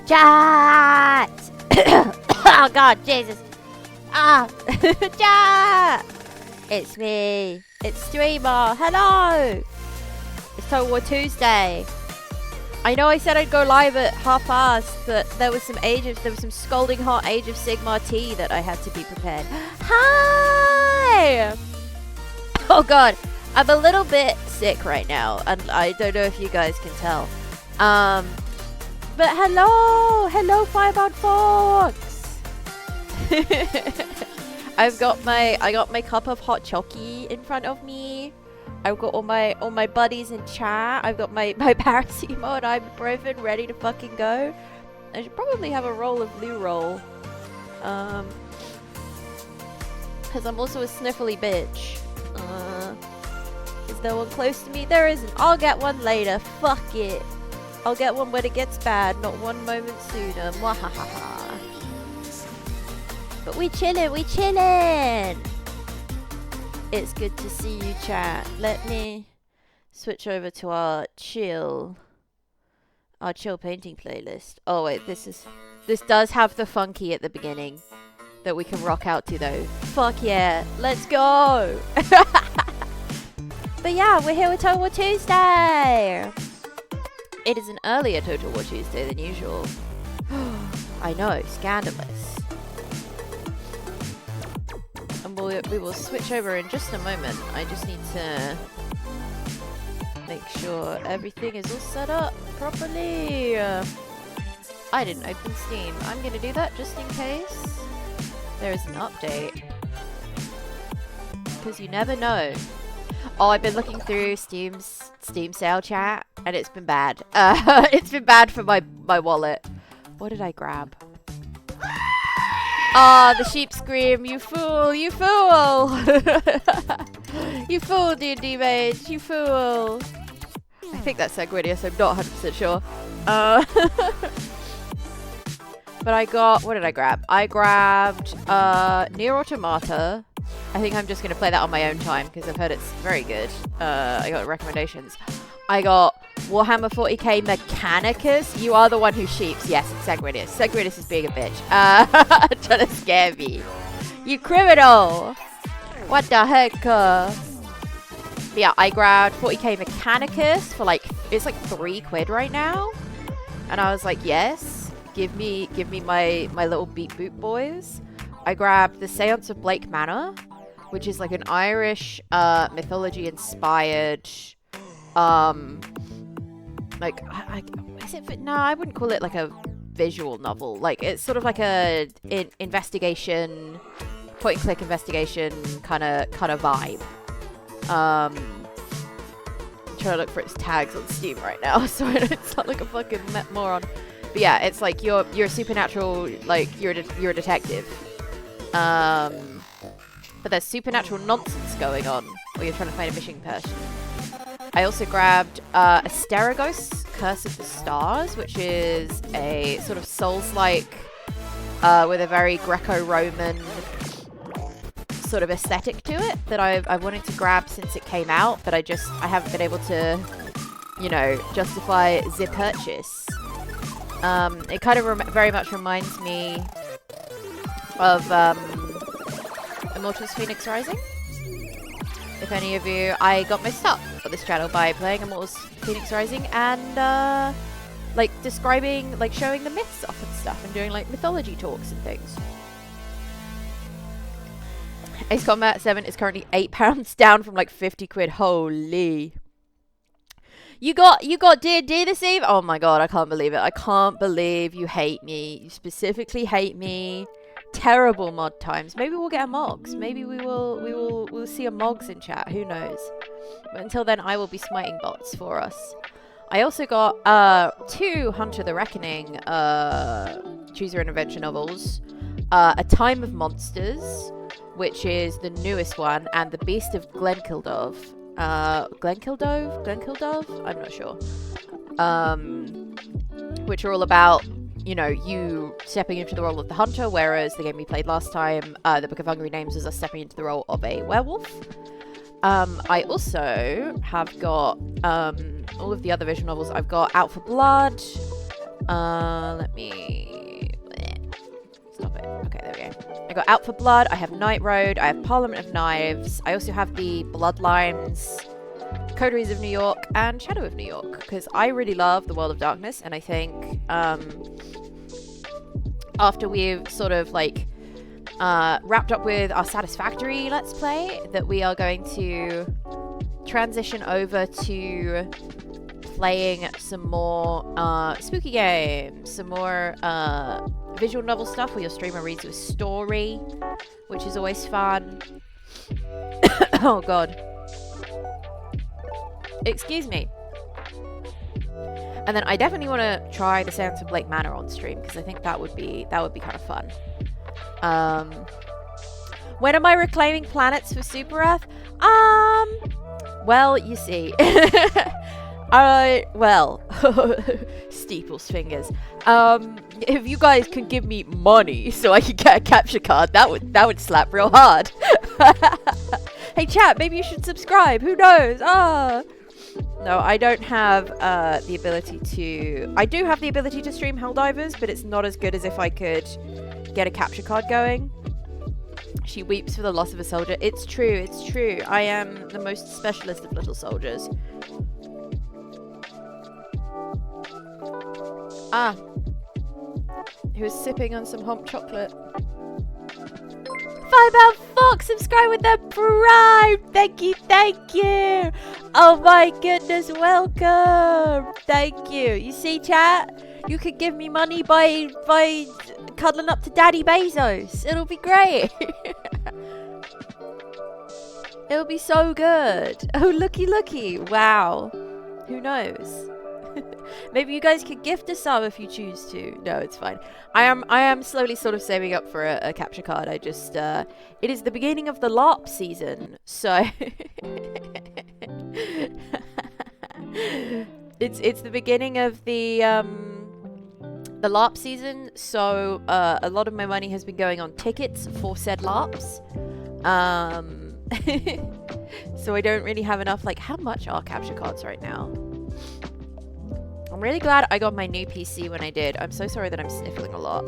Chat! Oh god, Jesus. Ah! Chat! It's me. It's Streamer. Hello! It's Total War Tuesday. I know I said I'd go live at half-assed, but there was some scalding hot Age of Sigmar tea that I had to be prepared. Hi! Oh god, I'm a little bit sick right now, and I don't know if you guys can tell. But hello! Hello, Firebound Fox! I got my cup of hot chocky in front of me. I've got all my buddies in chat. I've got my paracetamol and ibuprofen ready to fucking go. I should probably have a roll of Lou Roll. Because I'm also a sniffly bitch. Is there one close to me? There isn't. I'll get one later. Fuck it. I'll get one when it gets bad, not one moment sooner. Mwahaha. But we chillin', we chillin'! It's good to see you, chat. Let me switch over to our chill painting playlist. Oh wait, this does have the funky at the beginning that we can rock out to though. Fuck yeah, let's go! But yeah, we're here with Total War Tuesday! It is an earlier Total War Tuesday than usual. I know, scandalous. And we will switch over in just a moment. I just need to make sure everything is all set up properly. I didn't open Steam. I'm going to do that just in case there is an update. Because you never know. Oh, I've been looking through Steam's Steam sale chat, and it's been bad. It's been bad for my wallet. What did I grab? Ah, the sheep scream, you fool, you fool! You fool, D&D mage, you fool! I think that's Sanguinius, I'm not 100% sure. But I got, what did I grab? I grabbed Nier Automata. I think I'm just going to play that on my own time because I've heard it's very good. I got recommendations. I got Warhammer 40k Mechanicus. You are the one who sheeps. Yes, it's Segridus. Segridus is being a bitch. Trying to scare me. You criminal. What the heck? But yeah, I grabbed 40k Mechanicus for like, it's like £3 right now. And I was like, yes, give me my little beat boot boys. I grabbed the Seance of Blake Manor, which is like an Irish mythology inspired like is it? No, I wouldn't call it like a visual novel. Like it's sort of like a investigation, point and click investigation kind of vibe. I'm trying to look for its tags on Steam right now, so I don't sound like a fucking moron. But yeah, it's like you're a supernatural, like you're a detective. But there's supernatural nonsense going on while you're trying to find a missing person. I also grabbed Asterigos, Curse of the Stars, which is a sort of Souls-like, with a very Greco-Roman sort of aesthetic to it that I've wanted to grab since it came out, but I haven't been able to, you know, justify the purchase. It kind of very much reminds me of Immortals Phoenix Rising. If any of you, I got my start for this channel by playing Immortals Phoenix Rising and like describing, like showing the myths off and stuff and doing like mythology talks and things. Ace Combat 7 is currently £8 down from like £50. Holy. You got D&D this eve? Oh my god, I can't believe it. I can't believe you hate me. You specifically hate me. Terrible mod times. Maybe we'll get a Mogs. Maybe we'll see a Mogs in chat. Who knows? But until then, I will be smiting bots for us. I also got 2 Hunter the Reckoning Choose Your Own Adventure novels. A Time of Monsters, which is the newest one, and The Beast of Glenkildove. Glenkildove? I'm not sure. Which are all about, you know, you stepping into the role of the hunter, whereas the game we played last time, the Book of Hungry Names, was us stepping into the role of a werewolf. I also have got all of the other visual novels. I've got Out for Blood. Let me... Stop it. Okay, there we go. I got Out for Blood, I have Night Road, I have Parliament of Knives, I also have the Bloodlines, Coteries of New York, and Shadow of New York, because I really love the World of Darkness, and I think after we've sort of like wrapped up with our Satisfactory Let's Play, that we are going to transition over to playing some more spooky games, some more visual novel stuff where your streamer reads you a story, which is always fun. Oh god. Excuse me. And then I definitely want to try the Seance of Blake Manor on stream, because I think that would be kind of fun. When am I reclaiming planets for Super Earth? Well, you see. Well, Steeple's fingers. If you guys can give me money so I can get a capture card, that would slap real hard. Hey chat, maybe you should subscribe. Who knows? No, I don't have the ability to... I do have the ability to stream Helldivers, but it's not as good as if I could get a capture card going. She weeps for the loss of a soldier. It's true, it's true. I am the most specialist of little soldiers. Who's sipping on some hot chocolate. £5 Fox, subscribe with the Prime. Thank you, thank you. Oh my goodness, welcome. Thank you. You see, chat? You could give me money by cuddling up to Daddy Bezos. It'll be great. It'll be so good. Oh, looky, looky. Wow. Who knows? Maybe you guys could gift a sub if you choose to. No, it's fine. I am slowly sort of saving up for a capture card. I just it is the beginning of the LARP season, so it's the beginning of the LARP season. So a lot of my money has been going on tickets for said LARPs. So I don't really have enough. Like, how much are capture cards right now? I'm really glad I got my new PC when I did. I'm so sorry that I'm sniffling a lot.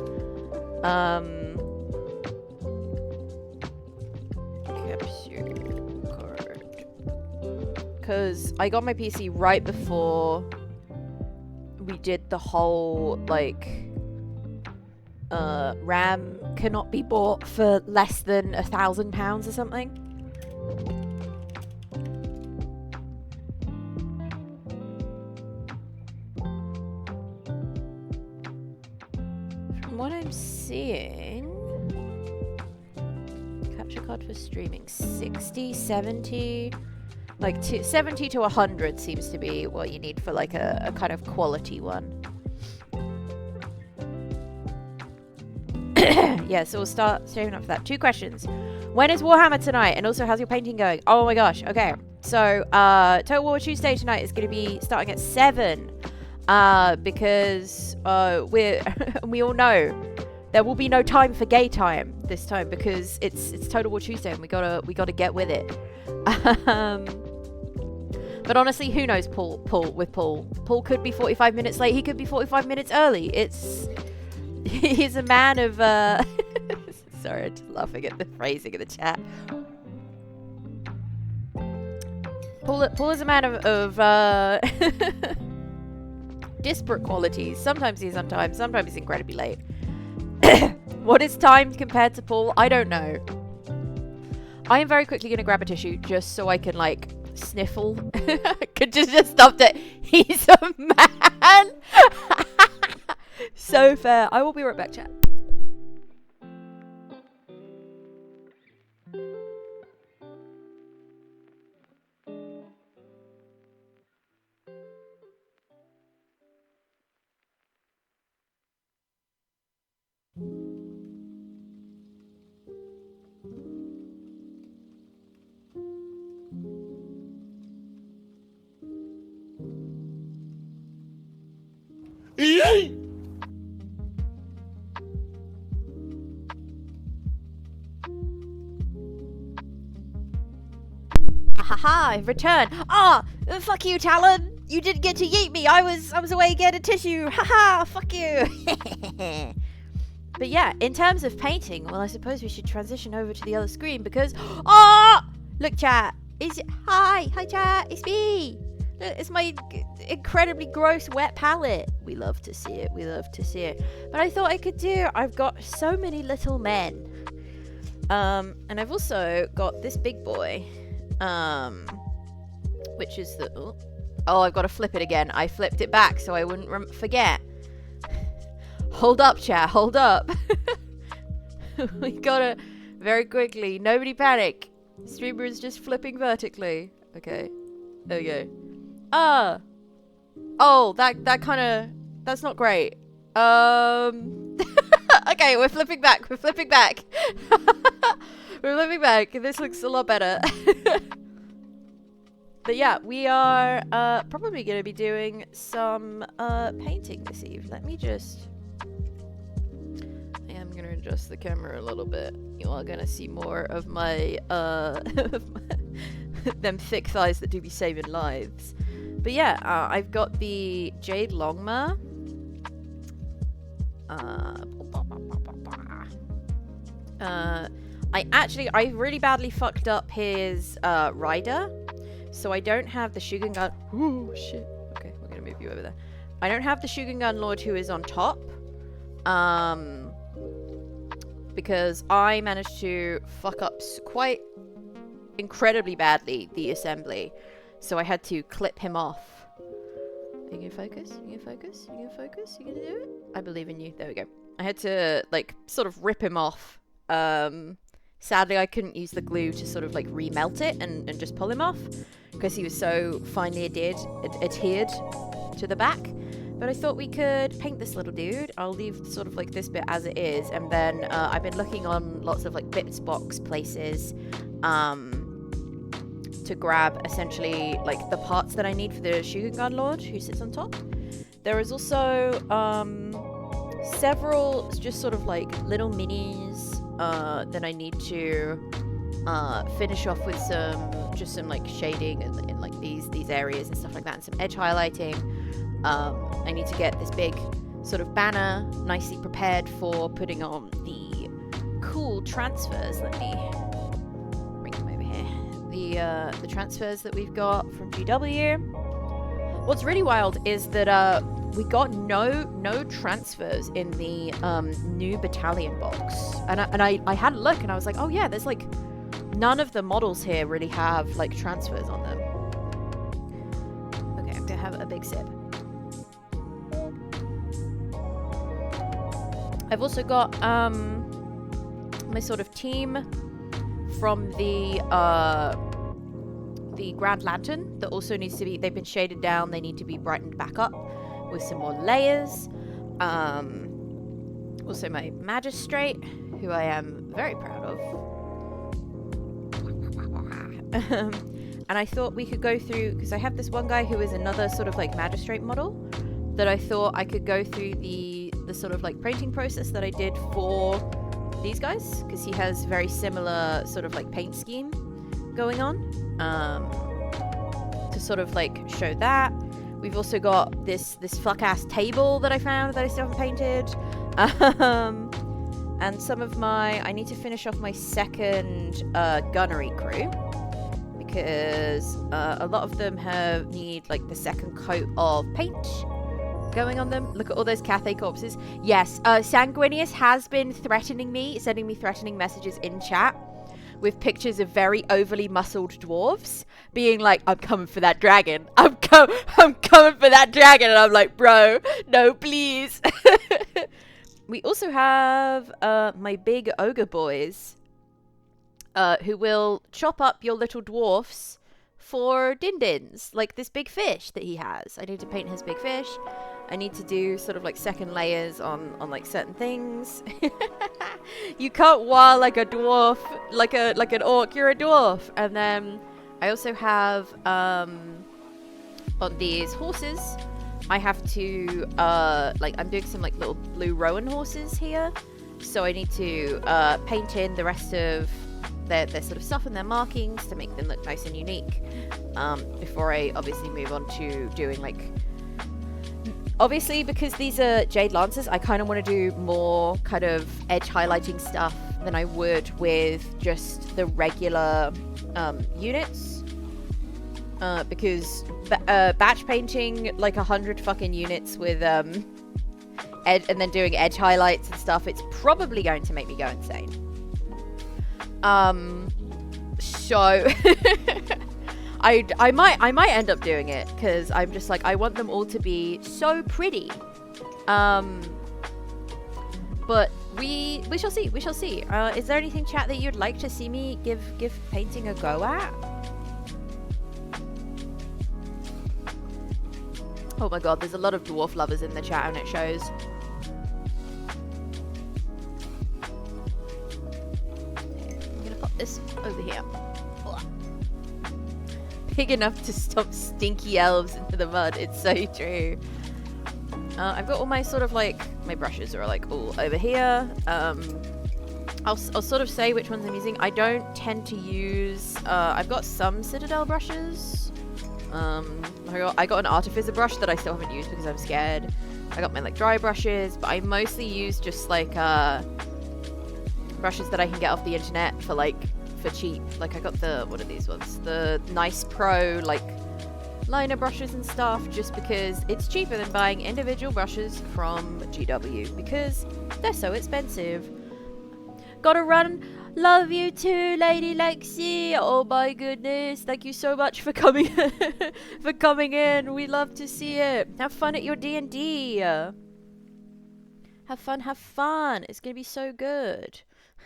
Capture card. Because I got my PC right before we did the whole, like, RAM cannot be bought for less than £1,000 or something. From what I'm seeing, capture card for streaming 60, 70, like 70 to 100 seems to be what you need for like a kind of quality one. Yeah, so we'll start saving up for that. 2 questions. When is Warhammer tonight? And also, how's your painting going? Oh my gosh. Okay. So, Total War Tuesday tonight is going to be starting at 7. Because we all know there will be no time for gay time this time because it's Total War Tuesday and we gotta get with it. But honestly, who knows? Paul could be 45 minutes late. He could be 45 minutes early. He's a man of sorry, I'm just laughing at the phrasing in the chat. Paul is a man of disparate qualities. Sometimes he's on time, sometimes he's incredibly late. What is timed compared to Paul? I don't know. I am very quickly going to grab a tissue just so I can, like, sniffle. Could just stop it. He's a man. So fair. I will be right back, chat. Haha, I've returned. Fuck you, Talon. You didn't get to yeet me. I was away getting a tissue. Haha, fuck you. But yeah, in terms of painting, well, I suppose we should transition over to the other screen because look, chat. Hi chat. It's me. It's my incredibly gross wet palette. We love to see it. But I thought I could do. I've got so many little men. And I've also got this big boy. Which is the... Oh, I've got to flip it again. I flipped it back so I wouldn't forget. Hold up, chat. Hold up. We gotta... Very quickly. Nobody panic. Streamer is just flipping vertically. Okay. There we go. Oh, that kind of... That's not great. Okay, we're flipping back. We're flipping back. We're flipping back. This looks a lot better. But yeah, we are probably going to be doing some painting this eve. Let me just... I am going to adjust the camera a little bit. You are going to see more of my... them thick thighs that do be saving lives. But yeah, I've got the Jade Longma. I really badly fucked up his rider. So I don't have the Shugengun... Ooh, shit. Okay, we're going to move you over there. I don't have the Shugengun Lord who is on top. Because I managed to fuck up quite incredibly badly the assembly. So I had to clip him off. Are you going to focus? You going to focus? You going to focus? You going to do it? I believe in you. There we go. I had to, like, sort of rip him off. Sadly, I couldn't use the glue to sort of, like, remelt it and just pull him off. Because he was so finely adhered to the back. But I thought we could paint this little dude. I'll leave sort of like this bit as it is. And then I've been looking on lots of like bits box places to grab essentially like the parts that I need for the Shugengun Lord who sits on top. There is also several just sort of like little minis that I need to finish off with some like shading in like these areas and stuff like that, and some edge highlighting. I need to get this big sort of banner nicely prepared for putting on the cool transfers. Let me bring them over here. The transfers that we've got from GW. What's really wild is that we got no transfers in the new battalion box, and I had a look and I was like, oh yeah, there's like none of the models here really have like transfers on them. Okay, I'm gonna have a big sip. I've also got my sort of team from the Grand Lantern that also needs to be, they've been shaded down, they need to be brightened back up with some more layers. Also my Magistrate, who I am very proud of. And I thought we could go through, because I have this one guy who is another sort of like Magistrate model, that I thought I could go through the sort of like painting process that I did for these guys, because he has very similar sort of like paint scheme going on, to sort of like show that. We've also got this fuck ass table that I found that I still haven't painted, and some of my, I need to finish off my second gunnery crew, because a lot of them need like the second coat of paint going on them. Look at all those Cathay corpses. Yes, Sanguinius has been threatening me, sending me threatening messages in chat with pictures of very overly muscled dwarves, being like, I'm coming for that dragon. I'm coming for that dragon. And I'm like, bro, no, please. We also have my big ogre boys, who will chop up your little dwarfs for din-dins, like this big fish that he has. I need to paint his big fish. I need to do sort of like second layers on like certain things. You can't wah like a dwarf, like an orc, you're a dwarf. And then I also have on these horses, I have to like, I'm doing some like little blue Rowan horses here, so I need to paint in the rest of their sort of stuff and their markings to make them look nice and unique, before I obviously move on to doing like, obviously because these are Jade Lancers, I kind of want to do more kind of edge highlighting stuff than I would with just the regular units, because batch painting like 100 fucking units with and then doing edge highlights and stuff, it's probably going to make me go insane. So I might end up doing it, because I'm just like, I want them all to be so pretty. But we shall see. We shall see. Is there anything, chat, that you'd like to see me give painting a go at? Oh my god, there's a lot of dwarf lovers in the chat, and it shows. I'm gonna pop this over here. Big enough to stop stinky elves into the mud. It's so true. I've got all my sort of like, my brushes are like all over here. I'll sort of say which ones I'm using. I don't tend to use, I've got some Citadel brushes. I got an Artificer brush that I still haven't used because I'm scared. I got my like dry brushes, but I mostly use just like brushes that I can get off the internet for like, for cheap. Like I got the, what are these ones? The Nice Pro like liner brushes and stuff, just because it's cheaper than buying individual brushes from GW, because they're so expensive. Gotta run. Love you too, Lady Lexi. Oh my goodness, thank you so much for coming for coming in. We love to see it. Have fun at your D&D. Have fun. It's gonna be so good.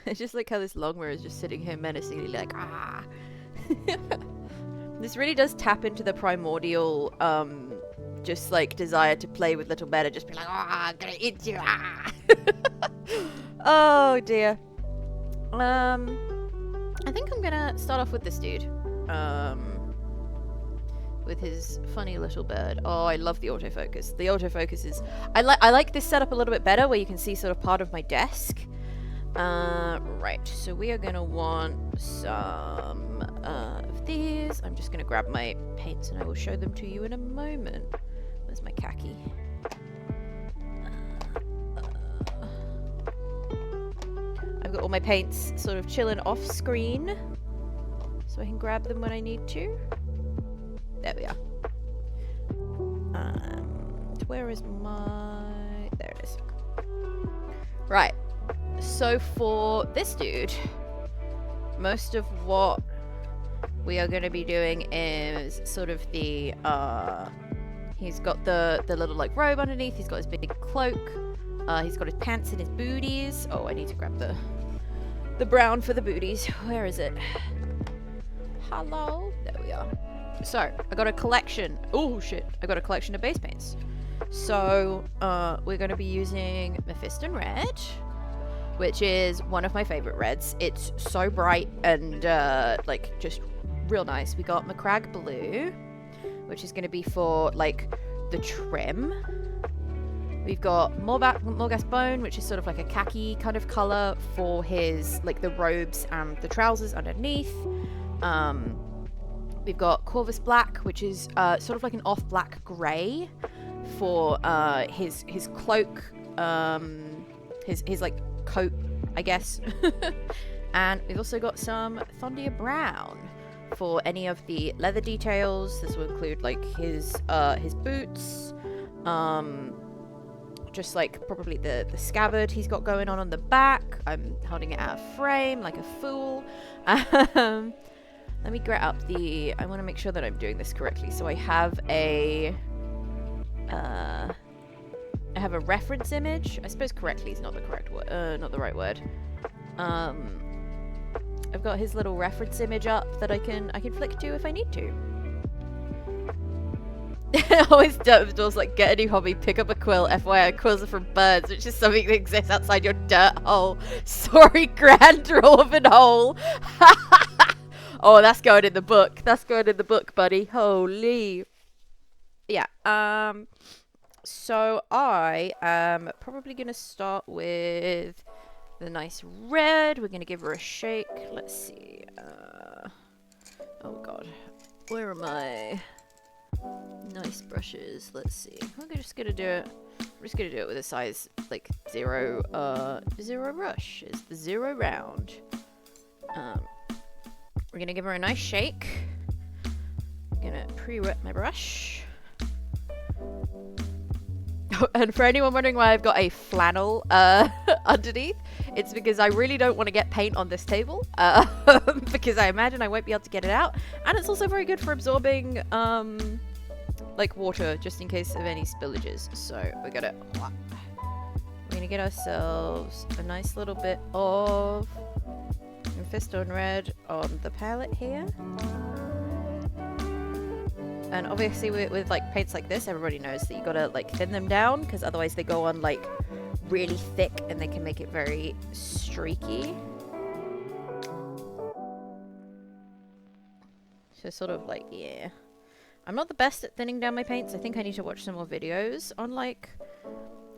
It's just like how this Longmire is just sitting here menacingly like, ah. This really does tap into the primordial, just like desire to play with little Meta, just be like, ah, I'm gonna eat you, ah. Oh dear. I think I'm gonna start off with this dude, with his funny little bird. Oh, I love the autofocus. The autofocus is, I like this setup a little bit better, where you can see sort of part of my desk. Right, so we are gonna want some of these. I'm just gonna grab my paints and I will show them to you in a moment. Where's my khaki? I've got all my paints sort of chilling off screen, so I can grab them when I need to. There we are. Where is my... There it is. Right. So for this dude, most of what we are going to be doing is sort of the... he's got the little like robe underneath. He's got his big cloak. He's got his pants and his booties. Oh, I need to grab the brown for the booties. Where is it? Hello? There we are. So, I got a collection. Oh, shit. I got a collection of base paints. So, we're going to be using Mephiston Red, which is one of my favorite reds. It's so bright and, like, just real nice. We got Macragge Blue, which is going to be for, like, the trim. We've got Morghast Bone, which is sort of like a khaki kind of color for his, like, the robes and the trousers underneath. We've got Corvus Black, which is sort of like an off-black grey for his cloak, his like coat, I guess. And we've also got some Thondia Brown for any of the leather details. This will include like his boots, just like probably the scabbard he's got going on the back. I'm holding it out of frame like a fool. Let me get up the... I want to make sure that I'm doing this correctly. So I have a... I have a reference image. I suppose correctly is not the correct word. Not the right word. I've got his little reference image up that I can flick to if I need to. Always does like get a new hobby, pick up a quill. FYI, quills are from birds, which is something that exists outside your dirt hole. Sorry, Grand Dwarven hole. Oh, that's going in the book. That's going in the book, buddy. Holy. Yeah. So I am probably going to start with the nice red. We're going to give her a shake. Let's see. Oh, God. Where are my nice brushes? Let's see. I'm just going to do it. I'm just going to do it with a size, like, zero brush. It's the 0 round. We're going to give her a nice shake. I'm going to pre-wet my brush. Oh, and for anyone wondering why I've got a flannel underneath, it's because I really don't want to get paint on this table. Because I imagine I won't be able to get it out. And it's also very good for absorbing, like, water, just in case of any spillages. So we're going to get ourselves a nice little bit of Mephiston Red on the palette here. And obviously with like paints like this, everybody knows that you gotta like thin them down, because otherwise they go on like really thick and they can make it very streaky. So sort of like, yeah. I'm not the best at thinning down my paints. I think I need to watch some more videos on like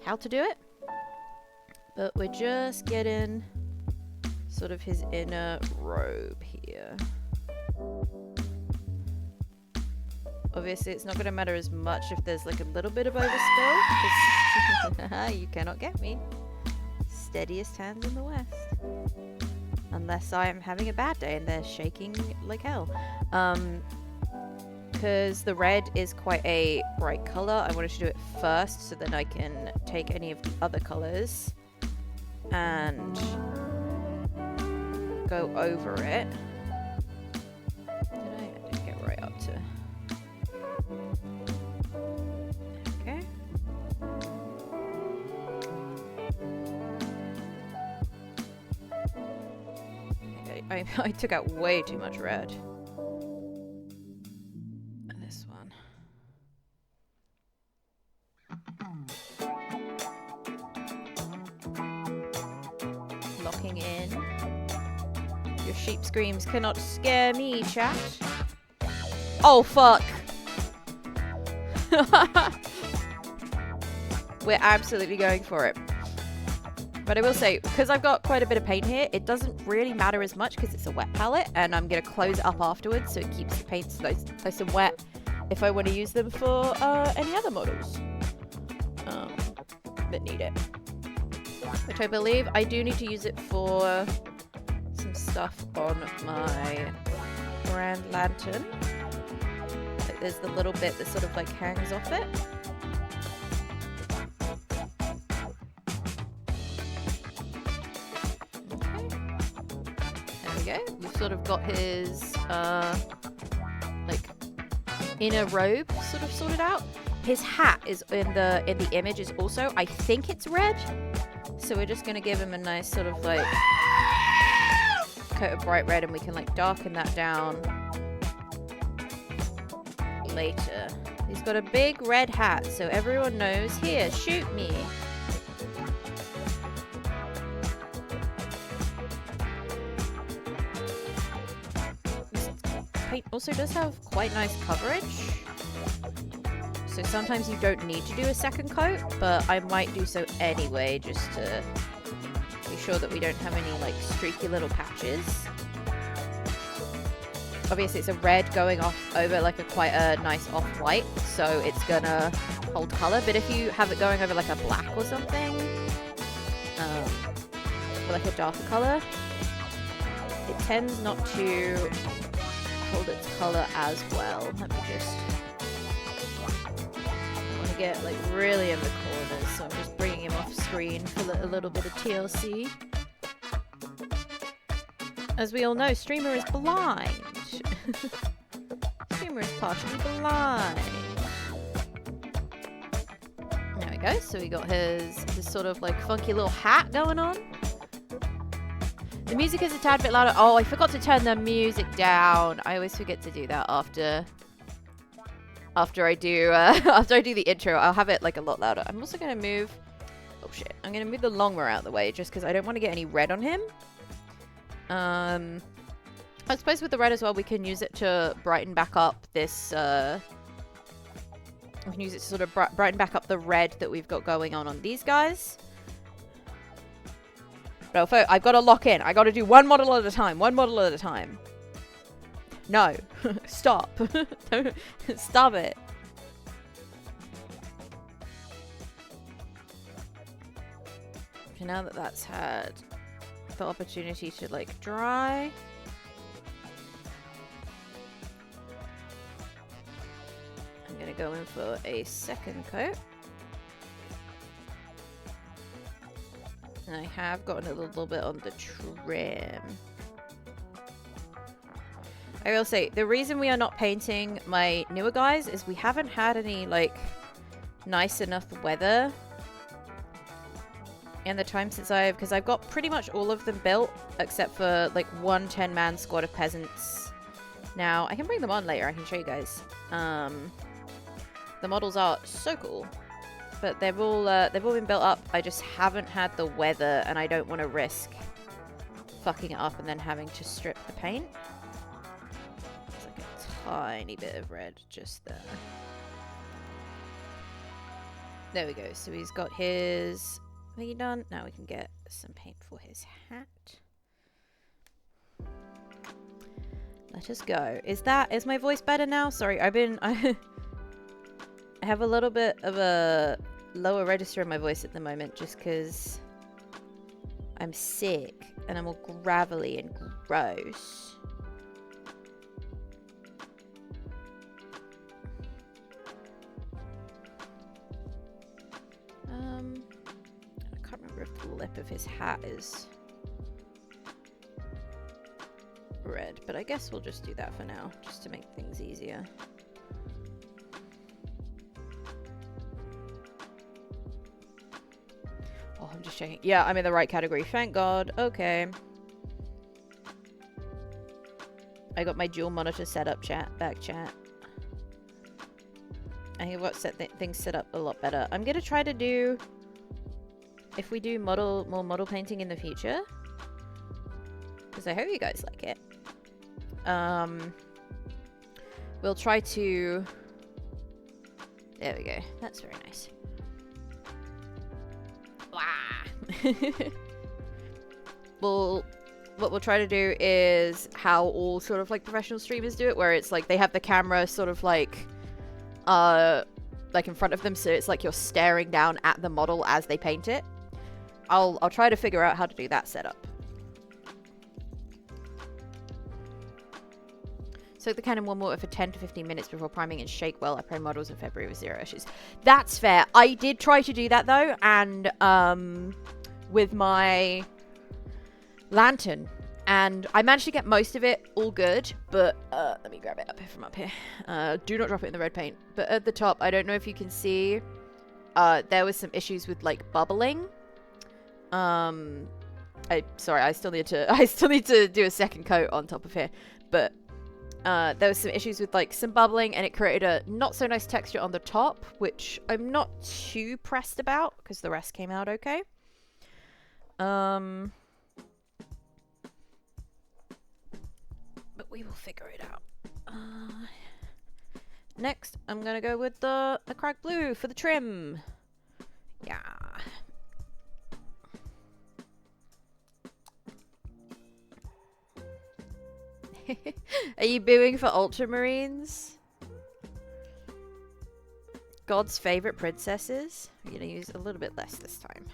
how to do it. But we're just getting sort of his inner robe here. Obviously, it's not going to matter as much if there's like a little bit of overspill, because you cannot get me. Steadiest hands in the West. Unless I am having a bad day and they're shaking like hell. Because the red is quite a bright color, I wanted to do it first so that I can take any of the other colors and go over it. I didn't get right up to... Okay. I took out way too much red. This one. Locking in. Your sheep screams cannot scare me, chat. Oh, fuck. We're absolutely going for it. But I will say, because I've got quite a bit of paint here, it doesn't really matter as much because it's a wet palette, and I'm going to close it up afterwards so it keeps the paint nice and wet if I want to use them for any other models that need it. Which I believe I do need to use it for some stuff on my Grand Lantern. Like there's the little bit that sort of like hangs off it. We've sort of got his like inner robe sort of sorted out. His hat is in the image is also, I think it's red. So we're just gonna give him a nice sort of like coat of bright red, and we can like darken that down later. He's got a big red hat, so everyone knows, here, shoot me. Paint also does have quite nice coverage, so sometimes you don't need to do a second coat, but I might do so anyway just to be sure that we don't have any like streaky little patches. Obviously it's a red going off over like quite a nice off-white, so it's gonna hold color, but if you have it going over like a black or something, or like a darker color, it tends not to hold its color as well. Let me just, I want to get like really in the corners, so I'm just bringing him off screen for a little bit of TLC. As we all know, Streamer is blind. Streamer is partially blind. There we go. So we got his sort of like funky little hat going on. The music is a tad bit louder. Oh, I forgot to turn the music down. I always forget to do that after I do the intro. I'll have it like a lot louder. I'm also gonna move. Oh shit! I'm gonna move the Longmire out of the way just because I don't want to get any red on him. I suppose with the red as well, we can use it to brighten back up this. We can use it to sort of brighten back up the red that we've got going on these guys. But I've got to lock in. I got to do one model at a time. One model at a time. No. Stop. Stop it. Okay, now that that's had the opportunity to like dry. I'm going to go in for a second coat. And I have gotten a little bit on the trim. I will say, the reason we are not painting my newer guys is we haven't had any, like, nice enough weather in the time since because I've got pretty much all of them built, except for, like, one 10-man squad of peasants. Now, I can bring them on later, I can show you guys. The models are so cool. But they've all been built up. I just haven't had the weather, and I don't want to risk fucking it up and then having to strip the paint. It's like a tiny bit of red just there. There we go. So he's got his thingy done. Now we can get some paint for his hat. Let us go. Is my voice better now? Sorry, I have a little bit of a lower register in my voice at the moment just because I'm sick and I'm all gravelly and gross. I can't remember if the lip of his hat is red, but I guess we'll just do that for now just to make things easier. Oh, I'm just checking. Yeah, I'm in the right category. Thank God. Okay. I got my dual monitor setup, back chat. I have got things set up a lot better. I'm going to try to do, if we do more model painting in the future, because I hope you guys like it. We'll try to, there we go. That's very nice. What we'll try to do is how all sort of like professional streamers do it, where it's like they have the camera sort of like like in front of them, so it's like you're staring down at the model as they paint it. I'll try to figure out how to do that setup. Soak the can in warm water for 10 to 15 minutes before priming and shake well. I prime models in February with 0 issues. That's fair. I did try to do that though, and with my lantern, and I managed to get most of it all good, but let me grab it up here from up here. Do not drop it in the red paint. But at the top, I don't know if you can see, there was some issues with like bubbling. Sorry, I still need to do a second coat on top of here, but there was some issues with like some bubbling, and it created a not so nice texture on the top, which I'm not too pressed about because the rest came out okay. But we will figure it out. Next, I'm gonna go with the cracked blue for the trim. Yeah. Are you booing for ultramarines? God's favorite princesses? I'm gonna use a little bit less this time.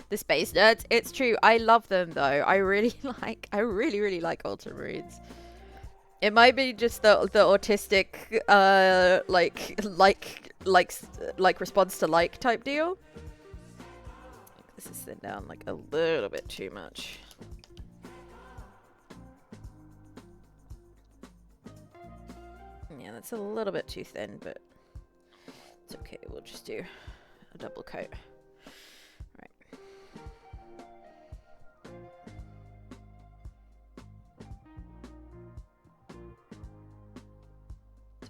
The space nerds, it's true. I love them though. I really really like ultramarines. It might be just the autistic like response to like type deal. This is thin down like a little bit too much. Yeah, that's a little bit too thin, but it's okay. We'll just do a double coat. Right.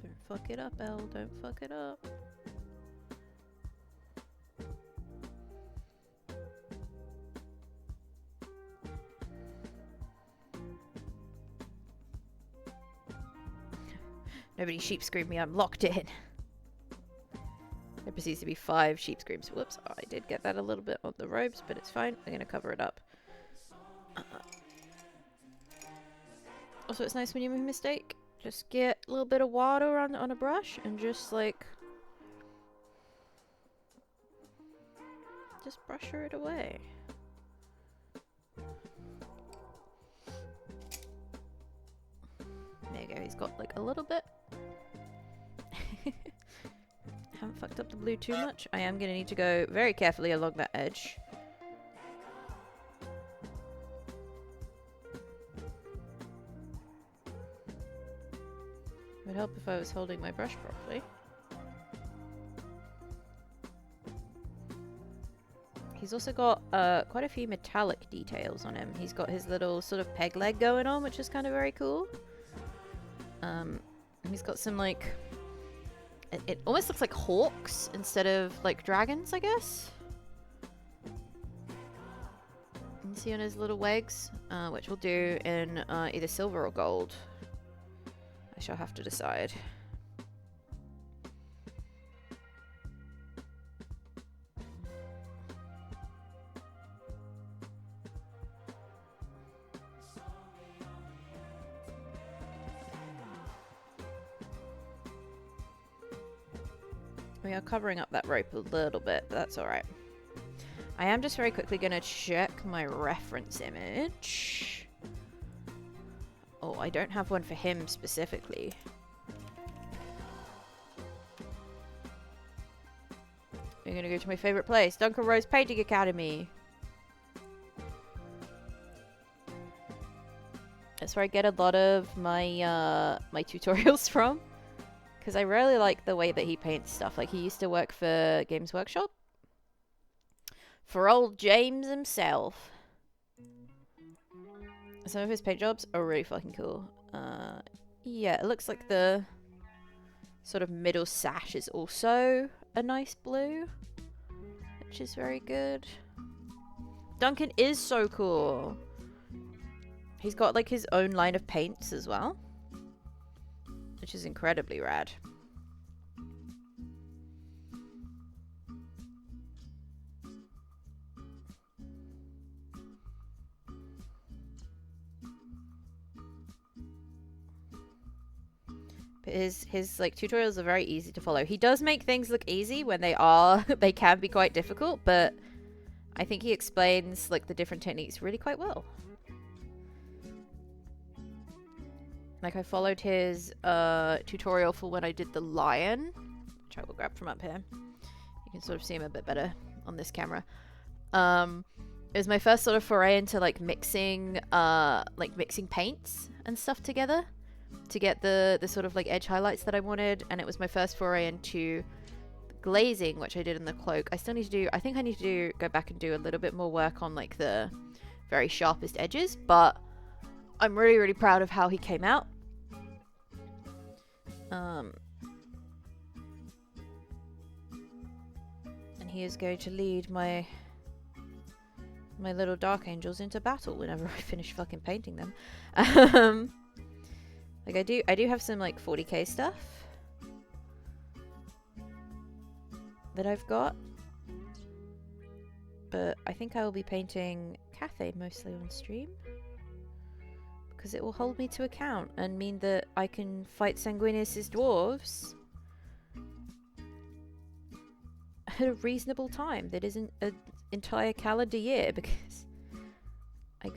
Don't fuck it up, Elle. Don't fuck it up. Nobody sheep screamed me, I'm locked in. There proceeds to be 5 sheep screams. Whoops, oh, I did get that a little bit on the robes, but it's fine. I'm going to cover it up. Also, it's nice when you make a mistake. Just get a little bit of water on a brush and just like... just brush it away. There you go, he's got like a little bit. Haven't fucked up the blue too much. I am going to need to go very carefully along that edge. It would help if I was holding my brush properly. He's also got quite a few metallic details on him. He's got his little sort of peg leg going on, which is kind of very cool. He's got some like... It almost looks like hawks instead of like dragons, I guess. You can see on his little legs, which we'll do in either silver or gold. I shall have to decide. We are covering up that rope a little bit, but that's alright. I am just very quickly going to check my reference image. Oh, I don't have one for him specifically. We're going to go to my favourite place, Duncan Rose Painting Academy. That's where I get a lot of my my tutorials from. Because I really like the way that he paints stuff. Like, he used to work for Games Workshop. For old James himself. Some of his paint jobs are really fucking cool. Yeah, it looks like the sort of middle sash is also a nice blue. Which is very good. Duncan is so cool. He's got, like, his own line of paints as well. Which is incredibly rad. His like tutorials are very easy to follow. He does make things look easy when they are they can be quite difficult, but I think he explains like the different techniques really quite well. Like I followed his tutorial for when I did the lion, which I will grab from up here. You can sort of see him a bit better on this camera. It was my first sort of foray into like mixing paints and stuff together to get the sort of like edge highlights that I wanted, and it was my first foray into glazing, which I did in the cloak. I still need to do, I think I need to go back and do a little bit more work on like the very sharpest edges, but I'm really, really proud of how he came out. And he is going to lead my little dark angels into battle whenever I finish fucking painting them. Like I do have some like 40k stuff that I've got, but I think I will be painting Cathay mostly on stream because it will hold me to account and mean that I can fight Sanguinius' dwarves at a reasonable time that isn't an entire calendar year, because I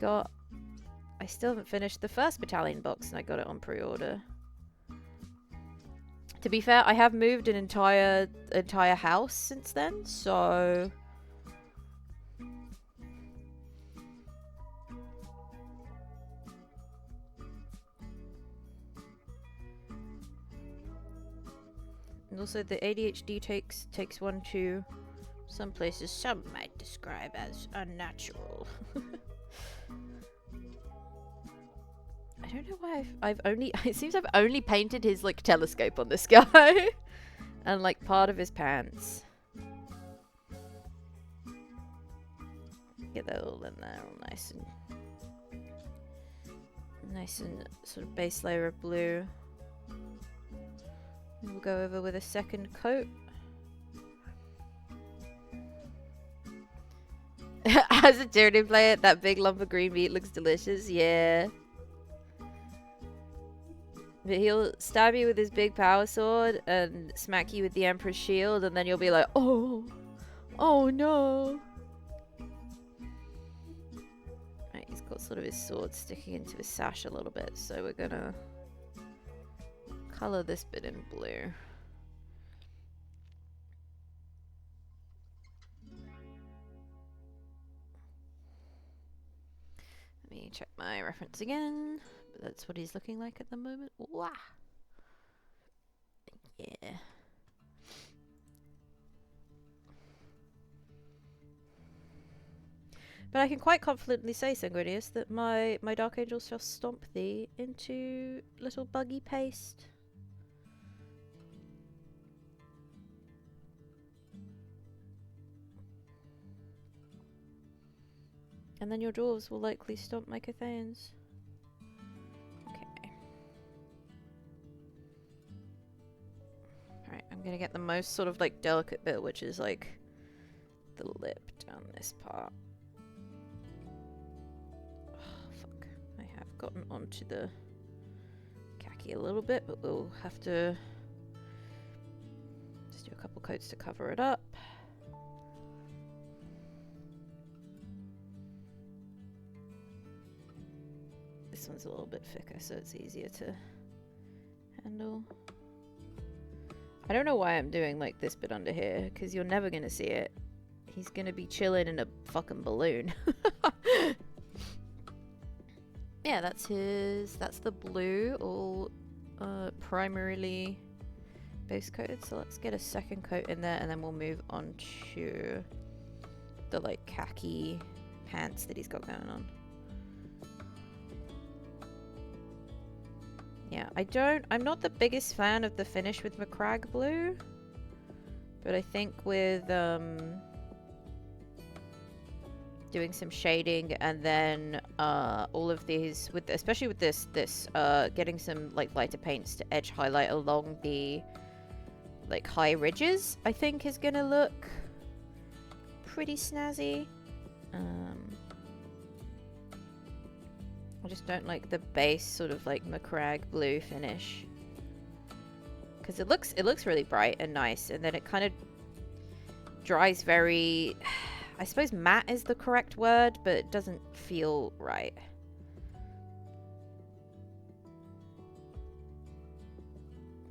still haven't finished the first battalion box and I got it on pre-order. To be fair, I have moved an entire house since then, so and also the ADHD takes one to some places some might describe as unnatural. I don't know why I've only it seems I've only painted his like telescope on this guy and like part of his pants. Get that all in there, all nice and sort of base layer of blue. And we'll go over with a second coat. As a tyranny player, that big lump of green meat looks delicious. Yeah. But he'll stab you with his big power sword and smack you with the Emperor's shield, and then you'll be like, oh no. Right, he's got sort of his sword sticking into his sash a little bit, so we're gonna color this bit in blue. Let me check my reference again. But that's what he's looking like at the moment. Wah! Yeah. But I can quite confidently say, Sanguinius, that my Dark Angels shall stomp thee into little buggy paste. And then your dwarves will likely stomp my Cathayans. Okay. Alright, I'm gonna get the most sort of like delicate bit, which is like the lip down this part. Oh, fuck. I have gotten onto the khaki a little bit, but we'll have to just do a couple coats to cover it up. This one's a little bit thicker, so it's easier to handle. I don't know why I'm doing like this bit under here, because you're never going to see it. He's going to be chilling in a fucking balloon. Yeah, that's the blue, all primarily base coated. So let's get a second coat in there, and then we'll move on to the like khaki pants that he's got going on. Yeah, I'm not the biggest fan of the finish with Macragge blue, but I think with doing some shading and then all of these, especially with this getting some like lighter paints to edge highlight along the like high ridges, I think is gonna look pretty snazzy. I just don't like the base sort of like Macragge blue finish. Because it looks really bright and nice, and then it kind of dries very... I suppose matte is the correct word, but it doesn't feel right.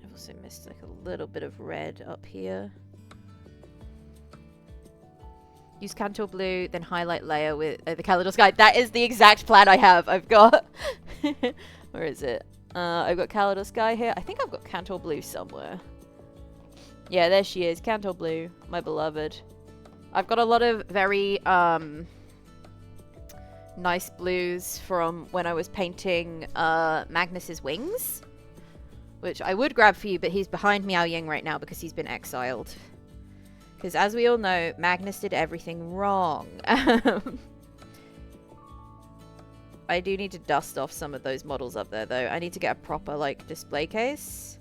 I've also missed like a little bit of red up here. Use Cantor Blue, then highlight layer with the Calidor Sky. That is the exact plan I have. I've got... Where is it? I've got Calidor Sky here. I think I've got Cantor Blue somewhere. Yeah, there she is. Cantor Blue, my beloved. I've got a lot of very nice blues from when I was painting Magnus's wings, which I would grab for you, but he's behind Miao Ying right now because he's been exiled. Because as we all know, Magnus did everything wrong. I do need to dust off some of those models up there, though. I need to get a proper, like, display case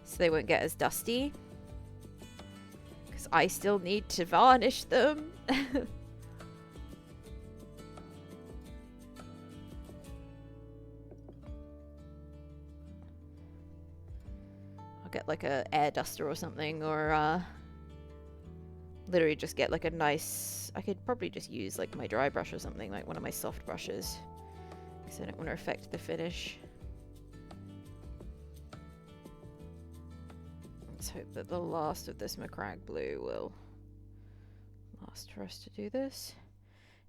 so they won't get as dusty. I still need to varnish them. I'll get like a air duster or something, or literally just get like a nice... I could probably just use like my dry brush or something, like one of my soft brushes, because I don't want to affect the finish. Let's hope that the last of this Macragge blue will last for us to do this.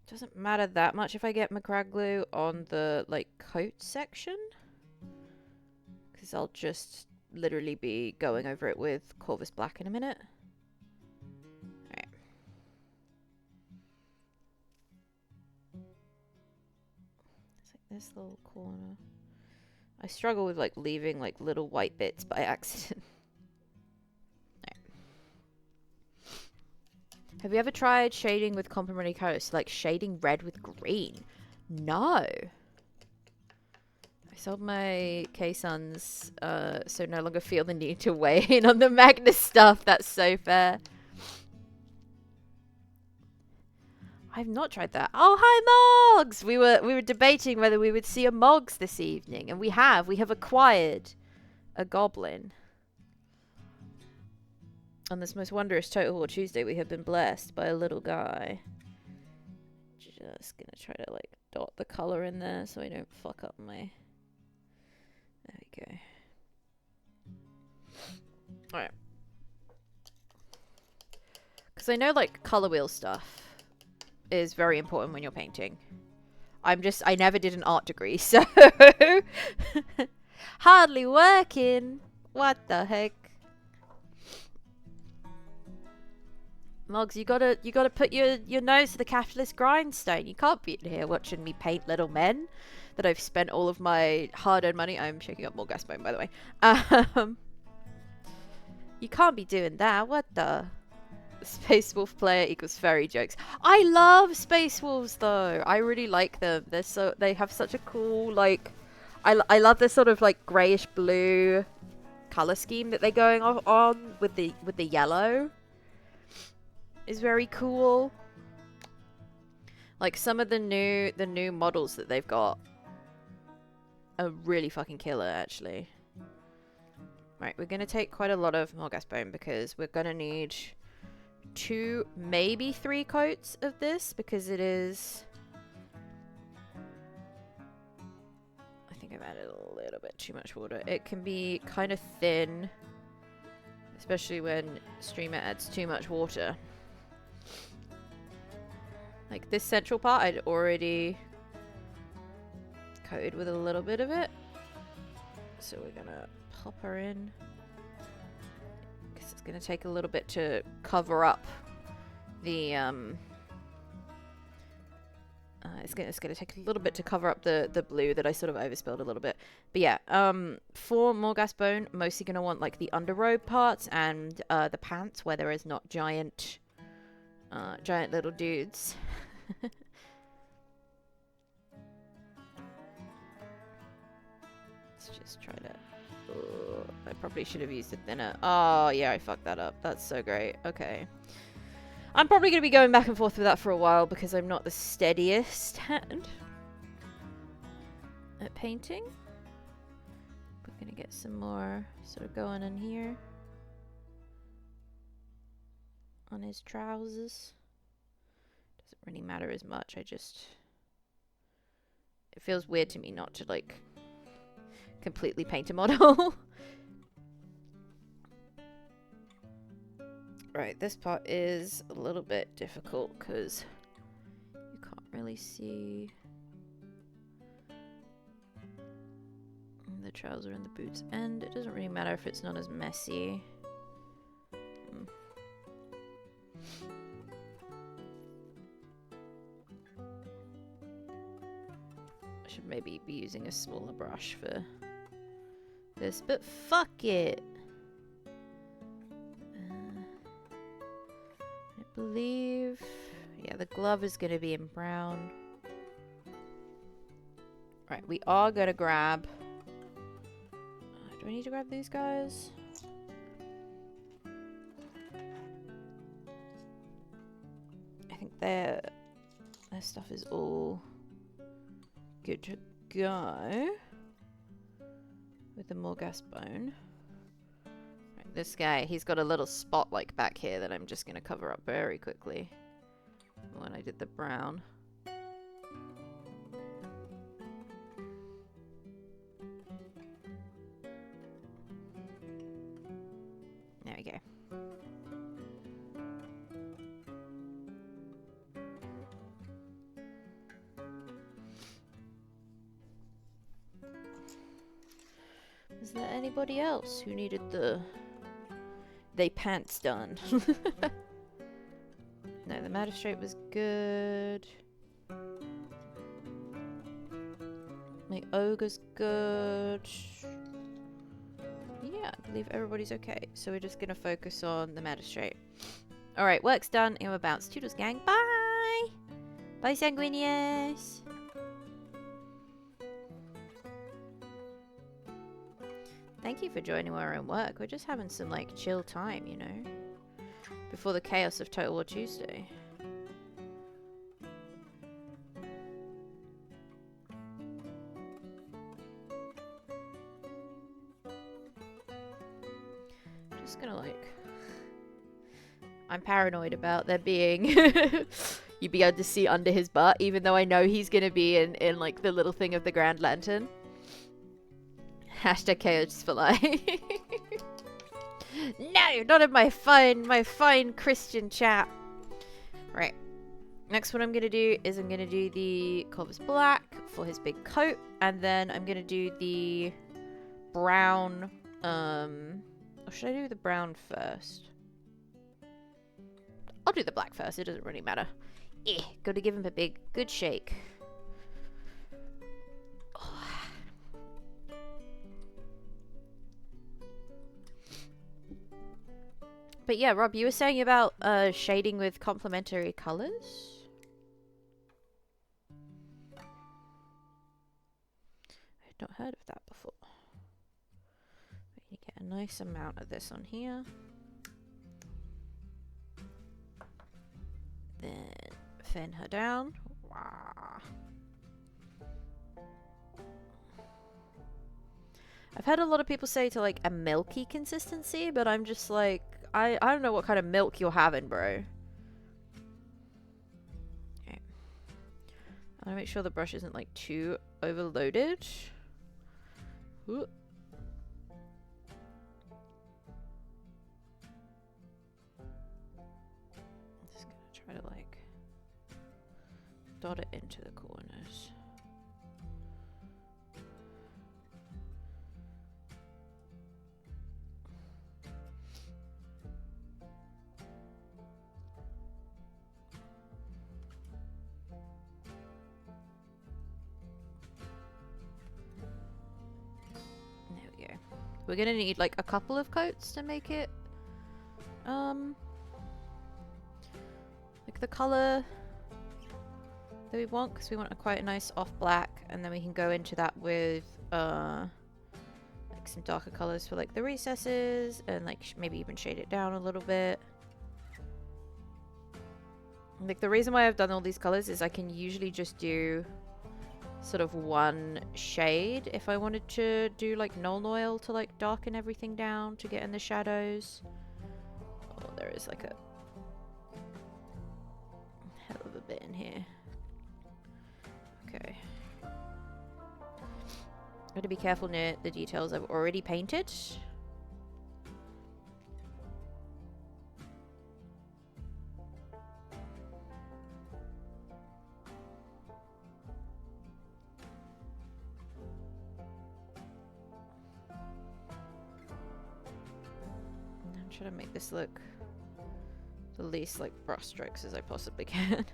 It doesn't matter that much if I get Macragge blue on the like coat section, because I'll just literally be going over it with Corvus Black in a minute. Alright. It's like this little corner. I struggle with like leaving like little white bits by accident. Have you ever tried shading with complementary colors? Like shading red with green? No. I sold my K-Suns, so no longer feel the need to weigh in on the Magnus stuff. That's so fair. I've not tried that. Oh, hi, Moggs! We were debating whether we would see a Moggs this evening, and we have. We have acquired a goblin. On this most wondrous Total War Tuesday, we have been blessed by a little guy. Just gonna try to like dot the color in there so I don't fuck up my... There we go. Alright. Because I know like color wheel stuff is very important when you're painting. I never did an art degree, so... Hardly working! What the heck? Moggs, you gotta put your nose to the capitalist grindstone. You can't be in here watching me paint little men that I've spent all of my hard-earned money. I'm shaking up more gas bone, by the way. You can't be doing that. What the? Space Wolf player equals fairy jokes. I love Space Wolves though. I really like them. They have such a cool like. I love this sort of like grayish blue color scheme that they're going on with the yellow. Is very cool. Like some of the new models that they've got are really fucking killer actually. Right, we're gonna take quite a lot of more gas bone because we're gonna need 2, maybe 3 coats of this because it is... I think I've added a little bit too much water. It can be kind of thin, especially when Streamer adds too much water. Like this central part, I'd already coated with a little bit of it. So we're gonna pop her in. Because it's gonna take a little bit to cover up the it's gonna take a little bit to cover up the blue that I sort of overspilled a little bit. But yeah, for more gas bone, mostly gonna want like the underrobe parts and the pants where there is not giant little dudes. Let's just try to... Oh, I probably should have used a thinner. Oh, yeah, I fucked that up. That's so great. Okay. I'm probably going to be going back and forth with that for a while because I'm not the steadiest hand at painting. We're gonna get some more sort of going in here on his trousers. Doesn't really matter as much. It feels weird to me not to like completely paint a model. Right, this part is a little bit difficult because you can't really see the trouser and the boots, and it doesn't really matter if it's not as messy. I should maybe be using a smaller brush for this, but fuck it. I believe, yeah, the glove is going to be in brown. Right, we are going to grab... do I need to grab these guys? I think their stuff is all good to go with the Morghast bone. Right, this guy, he's got a little spot like back here that I'm just going to cover up very quickly when I did the brown. There we go. Is there anybody else who needed they pants done? No, the magistrate was good. My ogre's good. Yeah, I believe everybody's okay. So we're just gonna focus on the magistrate. Alright, work's done and we're bounced. Toodles, gang. Bye! Bye, Sanguinius! Thank you for joining our own work. We're just having some, like, chill time, you know? Before the chaos of Total War Tuesday. Just gonna, like... I'm paranoid about there being... You'd be able to see under his butt, even though I know he's gonna be in like, the little thing of the Grand Lantern. Hashtag chaos for life. No, not in my fine Christian chap. Right. Next, what I'm gonna do is I'm gonna do the Corvus Black for his big coat, and then I'm gonna do the brown. Or should I do the brown first? I'll do the black first. It doesn't really matter. Gotta give him a big, good shake. But yeah, Rob, you were saying about shading with complementary colors? I've not heard of that before. We can get a nice amount of this on here. Then fan her down. Wow. I've heard a lot of people say to like a milky consistency, but I'm just like, I don't know what kind of milk you're having, bro. Okay. I want to make sure the brush isn't like too overloaded. Ooh. I'm just gonna try to like dot it into the corners. We're gonna need like a couple of coats to make it like the color that we want, because we want quite a nice off black, and then we can go into that with like some darker colors for like the recesses, and like maybe even shade it down a little bit. Like the reason why I've done all these colors is I can usually just do sort of one shade if I wanted to do like Nuln Oil to like darken everything down to get in the shadows. Oh, there is like a hell of a bit in here. Okay. Got to be careful near the details I've already painted. I'm trying to make this look the least like brush strokes as I possibly can.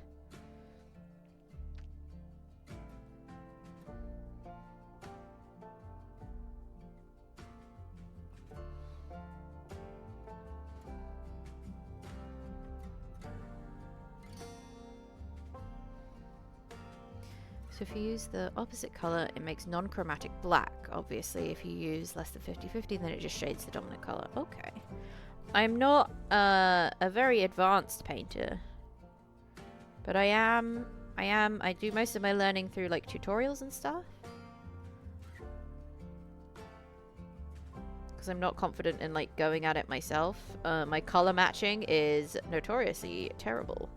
So if you use the opposite color, it makes non-chromatic black. Obviously, if you use less than 50-50, then it just shades the dominant color. Okay. I'm not a very advanced painter, but I do most of my learning through like tutorials and stuff. Because I'm not confident in like going at it myself. My color matching is notoriously terrible.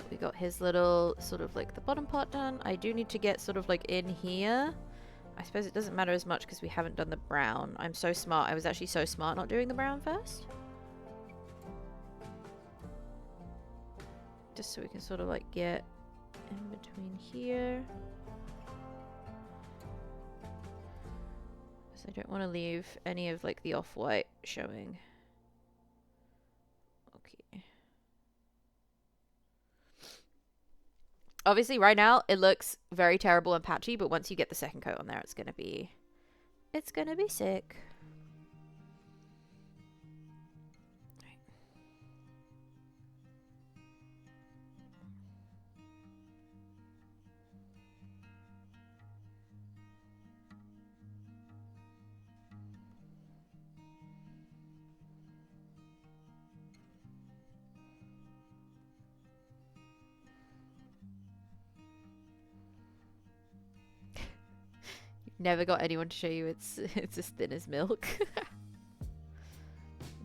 We got his little sort of like the bottom part done. I do need to get sort of like in here. I suppose it doesn't matter as much because we haven't done the brown. I'm so smart. I was actually so smart not doing the brown first. Just so we can sort of like get in between here. Because I don't want to leave any of like the off-white showing. Okay. Obviously, right now, it looks very terrible and patchy, but once you get the second coat on there, it's gonna be sick. Right. Never got anyone to show you it's as thin as milk.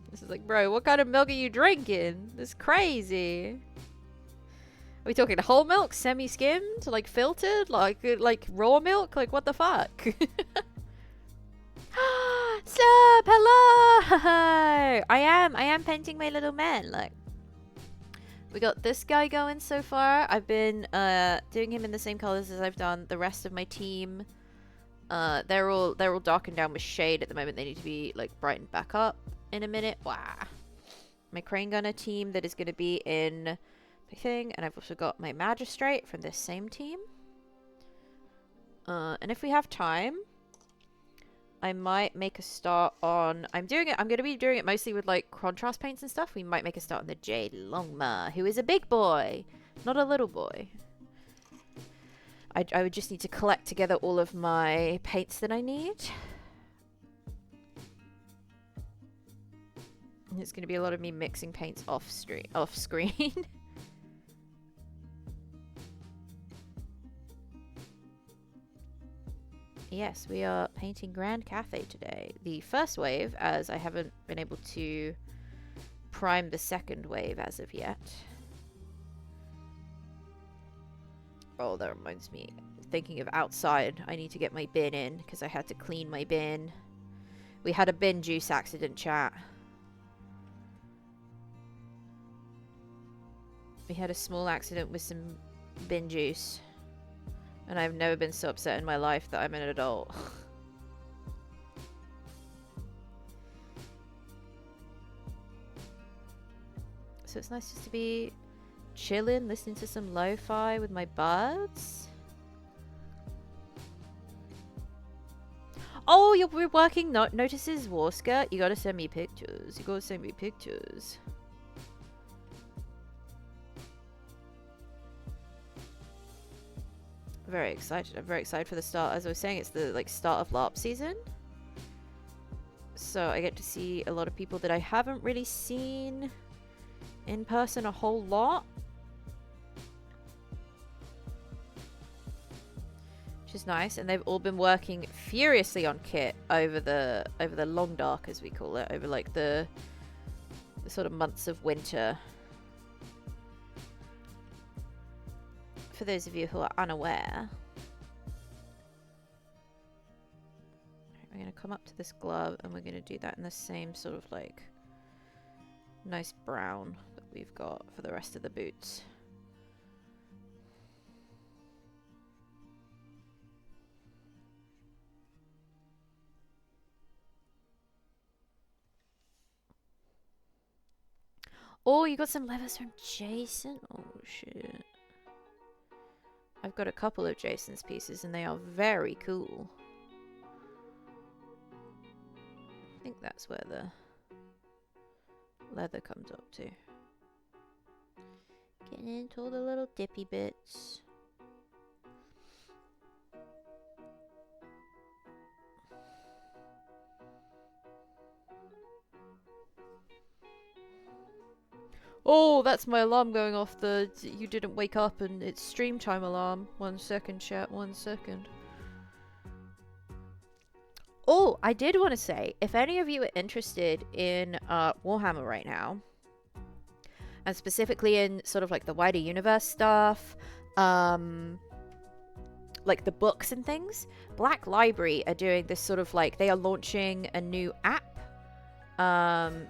This is like, bro, what kind of milk are you drinking? This is crazy. Are we talking whole milk, semi-skimmed, like filtered, like raw milk? Like what the fuck? Sup, hello. I am painting my little man. Like, we got this guy going so far. I've been doing him in the same colors as I've done the rest of my team. They're all darkened down with shade at the moment. They need to be like brightened back up in a minute. Wow. My crane gunner team that is going to be in the thing, and I've also got my magistrate from this same team. And if we have time, I might make a start on. I'm going to be doing it mostly with like contrast paints and stuff. We might make a start on the Jade Longma, who is a big boy, not a little boy. I would just need to collect together all of my paints that I need. And it's going to be a lot of me mixing paints off screen. Yes, we are painting Grand Cathay today. The first wave, as I haven't been able to prime the second wave as of yet. Oh, that reminds me. Thinking of outside, I need to get my bin in because I had to clean my bin. We had a bin juice accident, chat. We had a small accident with some bin juice. And I've never been so upset in my life that I'm an adult. So it's nice just to be chilling, listening to some lo-fi with my buds. Oh, you're working notices, Warskirt. You gotta send me pictures. You gotta send me pictures. Very excited. I'm very excited for the start. As I was saying, it's the start of LARP season. So I get to see a lot of people that I haven't really seen in person a whole lot. which is nice. And they've all been working furiously on kit over the long dark, as we call it, over like the sort of months of winter. For those of you who are unaware, we're going to come up to this glove and we're going to do that in the same sort of like nice brown that we've got for the rest of the boots. Oh, you got some levers from Jason? Oh, shit. I've got a couple of Jason's pieces and they are very cool. I think that's where the leather comes up to. Getting into all the little dippy bits. Oh, that's my alarm going off. The you didn't wake up and it's stream time alarm. 1 second, chat. 1 second. Oh, I did want to say, if any of you are interested in Warhammer right now, and specifically in sort of like the wider universe stuff, like the books and things, Black Library are doing this sort of like, they are launching a new app.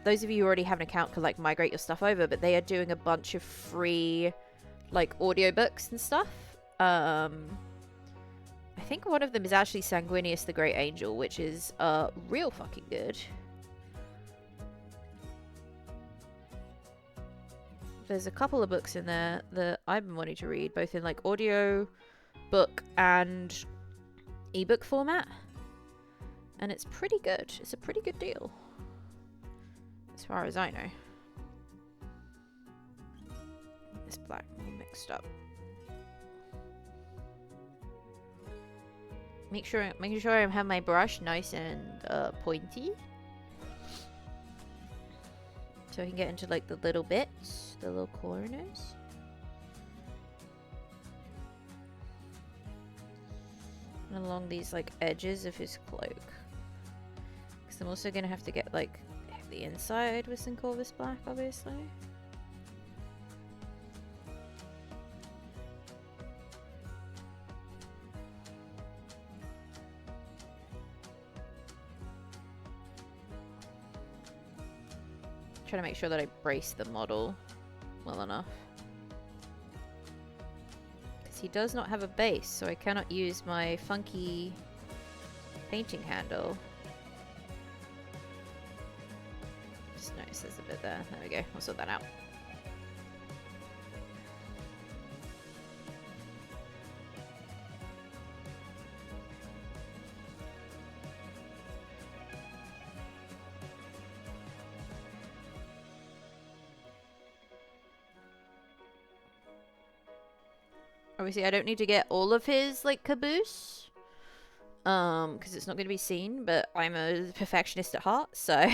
Those of you who already have an account can like migrate your stuff over, but they are doing a bunch of free like audiobooks and stuff. I think one of them is actually Sanguinius the Great Angel, which is real fucking good. There's a couple of books in there that I've been wanting to read, both in like audio book and ebook format, and it's pretty good. It's a pretty good deal, as far as I know. This black all mixed up. Making sure I have my brush nice and pointy, so I can get into like the little bits, the little corners. And along these like edges of his cloak, because I'm also gonna have to get like the inside with some Corvus black, obviously. Trying to make sure that I brace the model well enough, because he does not have a base, so I cannot use my funky painting handle. Just notice there's a bit there. There we go. I'll sort that out. Obviously, I don't need to get all of his, like, caboose, because it's not going to be seen, but I'm a perfectionist at heart, so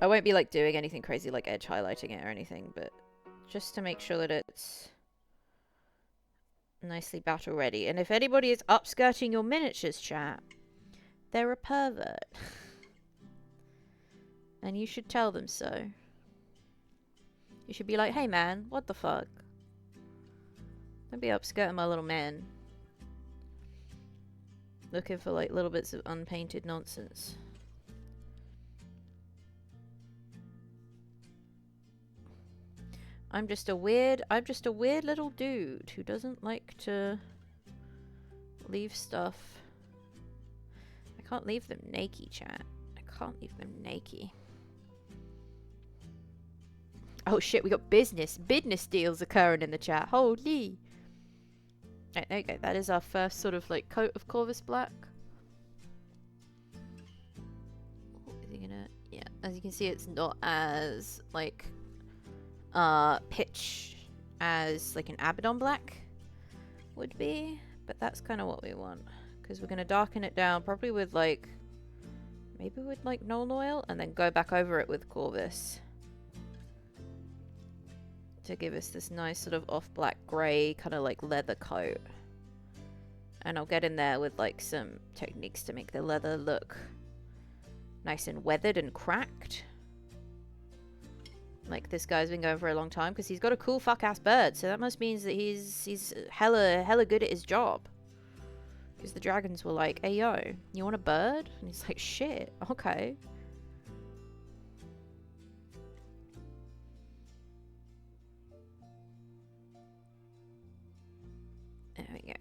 I won't be, like, doing anything crazy, like edge highlighting it or anything, but just to make sure that it's nicely battle ready. And if anybody is upskirting your miniatures, chat, they're a pervert. And you should tell them so. You should be like, hey man, what the fuck? Don't be upskirting my little man. Looking for like little bits of unpainted nonsense. I'm just a weird little dude who doesn't like to leave stuff. I can't leave them naked, chat. I can't leave them naked. Oh shit, we got business deals occurring in the chat. Holy. Right, there you go. That is our first sort of like coat of Corvus black. Is he gonna? Yeah, as you can see, it's not as like pitch as like an Abaddon black would be, but that's kind of what we want, because we're gonna darken it down probably with like maybe with like Nuln Oil, and then go back over it with Corvus to give us this nice sort of off black grey kind of like leather coat. And I'll get in there with like some techniques to make the leather look nice and weathered and cracked. Like, this guy's been going for a long time because he's got a cool fuck-ass bird. So that must means that he's hella good at his job. Because the dragons were like, hey, yo, you want a bird? And he's like, shit, okay. There we go.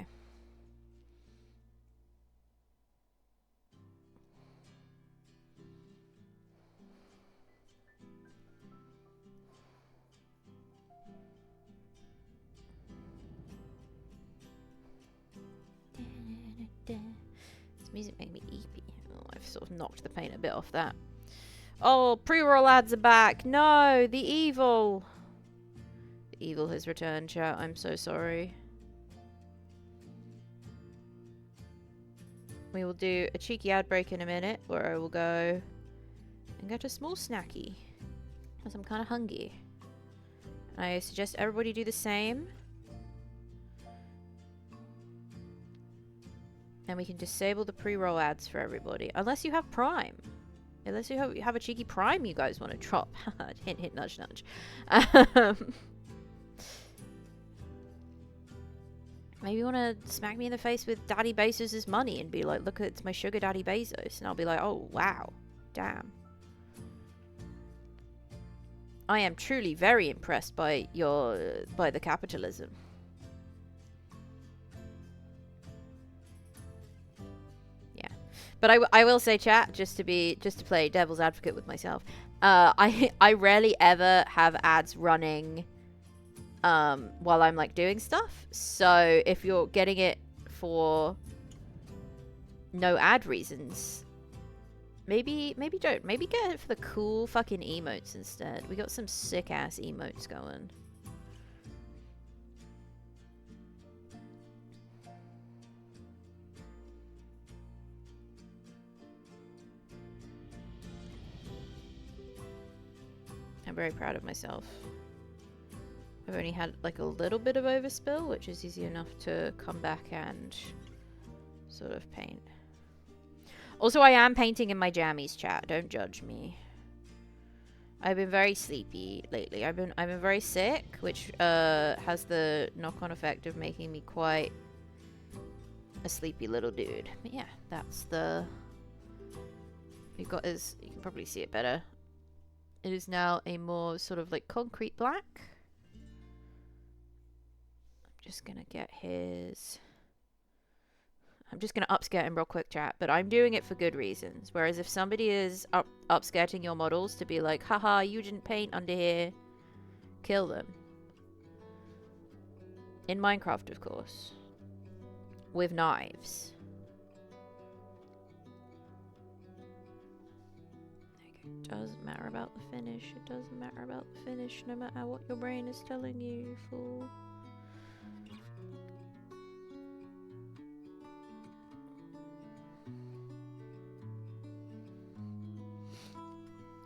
This music made me eepy. Oh, I've sort of knocked the paint a bit off that. Oh, pre-roll ads are back. No, the evil. The evil has returned, chat. I'm so sorry. We will do a cheeky ad break in a minute where I will go and get a small snacky as I'm kind of hungry. I suggest everybody do the same. And we can disable the pre-roll ads for everybody. Unless you have Prime. Unless you have a cheeky Prime you guys want to drop. Hint, hint, nudge, nudge. Maybe you want to smack me in the face with Daddy Bezos' money and be like, look, it's my sugar daddy Bezos. And I'll be like, oh, wow. Damn. I am truly very impressed by the capitalism. But I will say, chat, just to play devil's advocate with myself. I rarely ever have ads running while I'm like doing stuff. So if you're getting it for no ad reasons, maybe don't. Maybe get it for the cool fucking emotes instead. We got some sick ass emotes going. I'm very proud of myself. I've only had like a little bit of overspill, which is easy enough to come back and sort of paint. Also, I am painting in my jammies, chat. Don't judge me. I've been very sleepy lately. I've been very sick, which has the knock-on effect of making me quite a sleepy little dude. But yeah, that's the... We've got his... You can probably see it better. It is now a more sort of like concrete black. I'm just gonna get his... I'm just gonna upskirt him real quick, chat. But I'm doing it for good reasons. Whereas if somebody is upskirting your models to be like, haha, you didn't paint under here, kill them. In Minecraft, of course. With knives. It doesn't matter about the finish. It doesn't matter about the finish, no matter what your brain is telling you, you fool.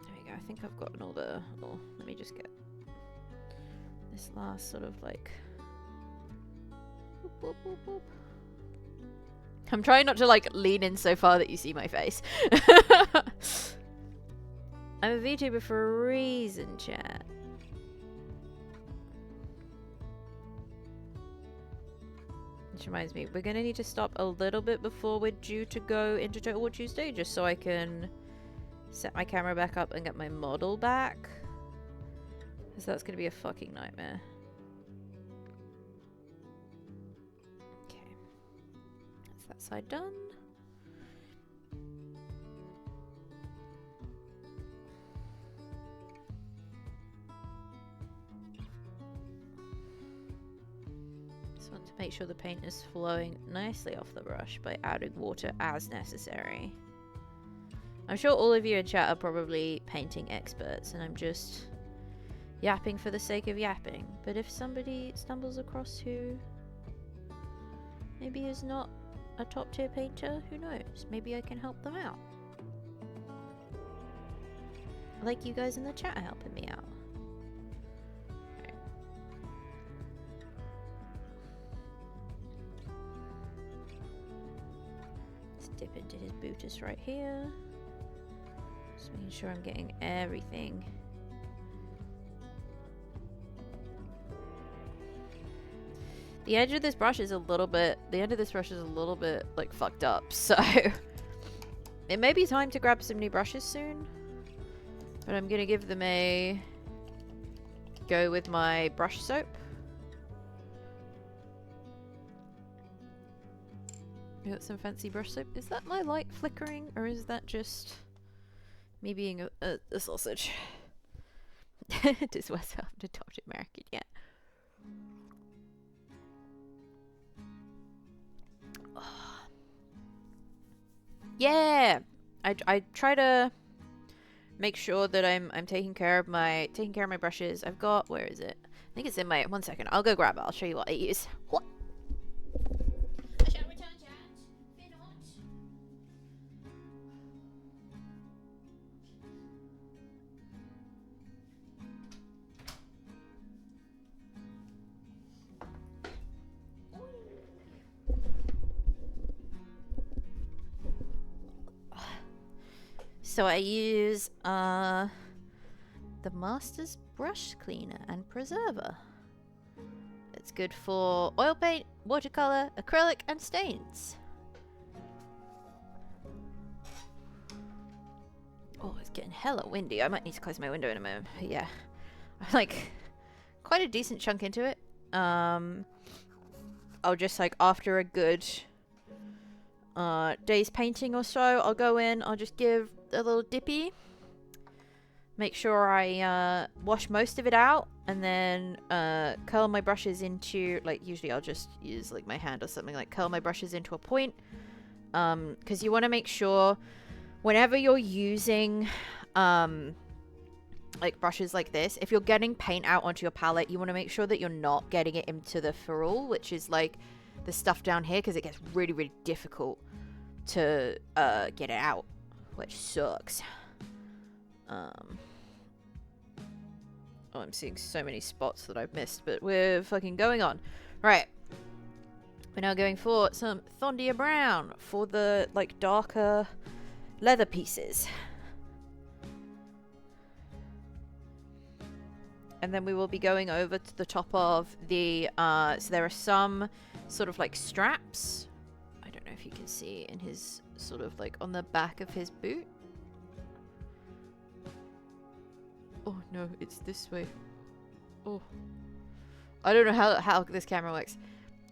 There we go. I think I've gotten all the... Oh, let me just get this last sort of like... Boop, boop, boop, boop. I'm trying not to like lean in so far that you see my face. I'm a VTuber for a reason, chat. Which reminds me, we're going to need to stop a little bit before we're due to go into Total War Tuesday, just so I can set my camera back up and get my model back. Because that's going to be a fucking nightmare. Okay. That's that side done. Want to make sure the paint is flowing nicely off the brush by adding water as necessary. I'm sure all of you in chat are probably painting experts and I'm just yapping for the sake of yapping. But if somebody stumbles across who maybe is not a top tier painter, who knows? Maybe I can help them out. Like you guys in the chat are helping me out. dip into his bootus right here. Just making sure I'm getting everything. The edge of this brush is a little bit, like fucked up, so it may be time to grab some new brushes soon, but I'm gonna give them a go with my brush soap. We got some fancy brush soap. Is that my light flickering, or is that just me being a sausage? Does West have to talk to American yet? Yeah, I try to make sure that I'm taking care of my brushes. I've got, where is it? I think it's in my, one second. I'll go grab it. I'll show you what I use. What? I shall return, chat. Fear not. So I use the Master's Brush Cleaner and Preserver. It's good for oil paint, watercolor, acrylic, and stains. Oh, it's getting hella windy. I might need to close my window in a moment. But yeah, I'm like quite a decent chunk into it. I'll just like after a good day's painting or so, I'll go in, I'll just give a little dippy, make sure I wash most of it out, and then curl my brushes into, like, usually I'll just use like my hand or something, like curl my brushes into a point, because you want to make sure whenever you're using like brushes like this, if you're getting paint out onto your palette, you want to make sure that you're not getting it into the ferrule, which is like the stuff down here, because it gets really, really difficult to get it out, which sucks. Oh, I'm seeing so many spots that I've missed, but we're fucking going on. Right. We're now going for some Thondia Brown for the, like, darker leather pieces. And then we will be going over to the top of the, so there are some sort of, like, straps. I don't know if you can see in his, sort of, like, on the back of his boot. Oh, no, it's this way. Oh. I don't know how this camera works.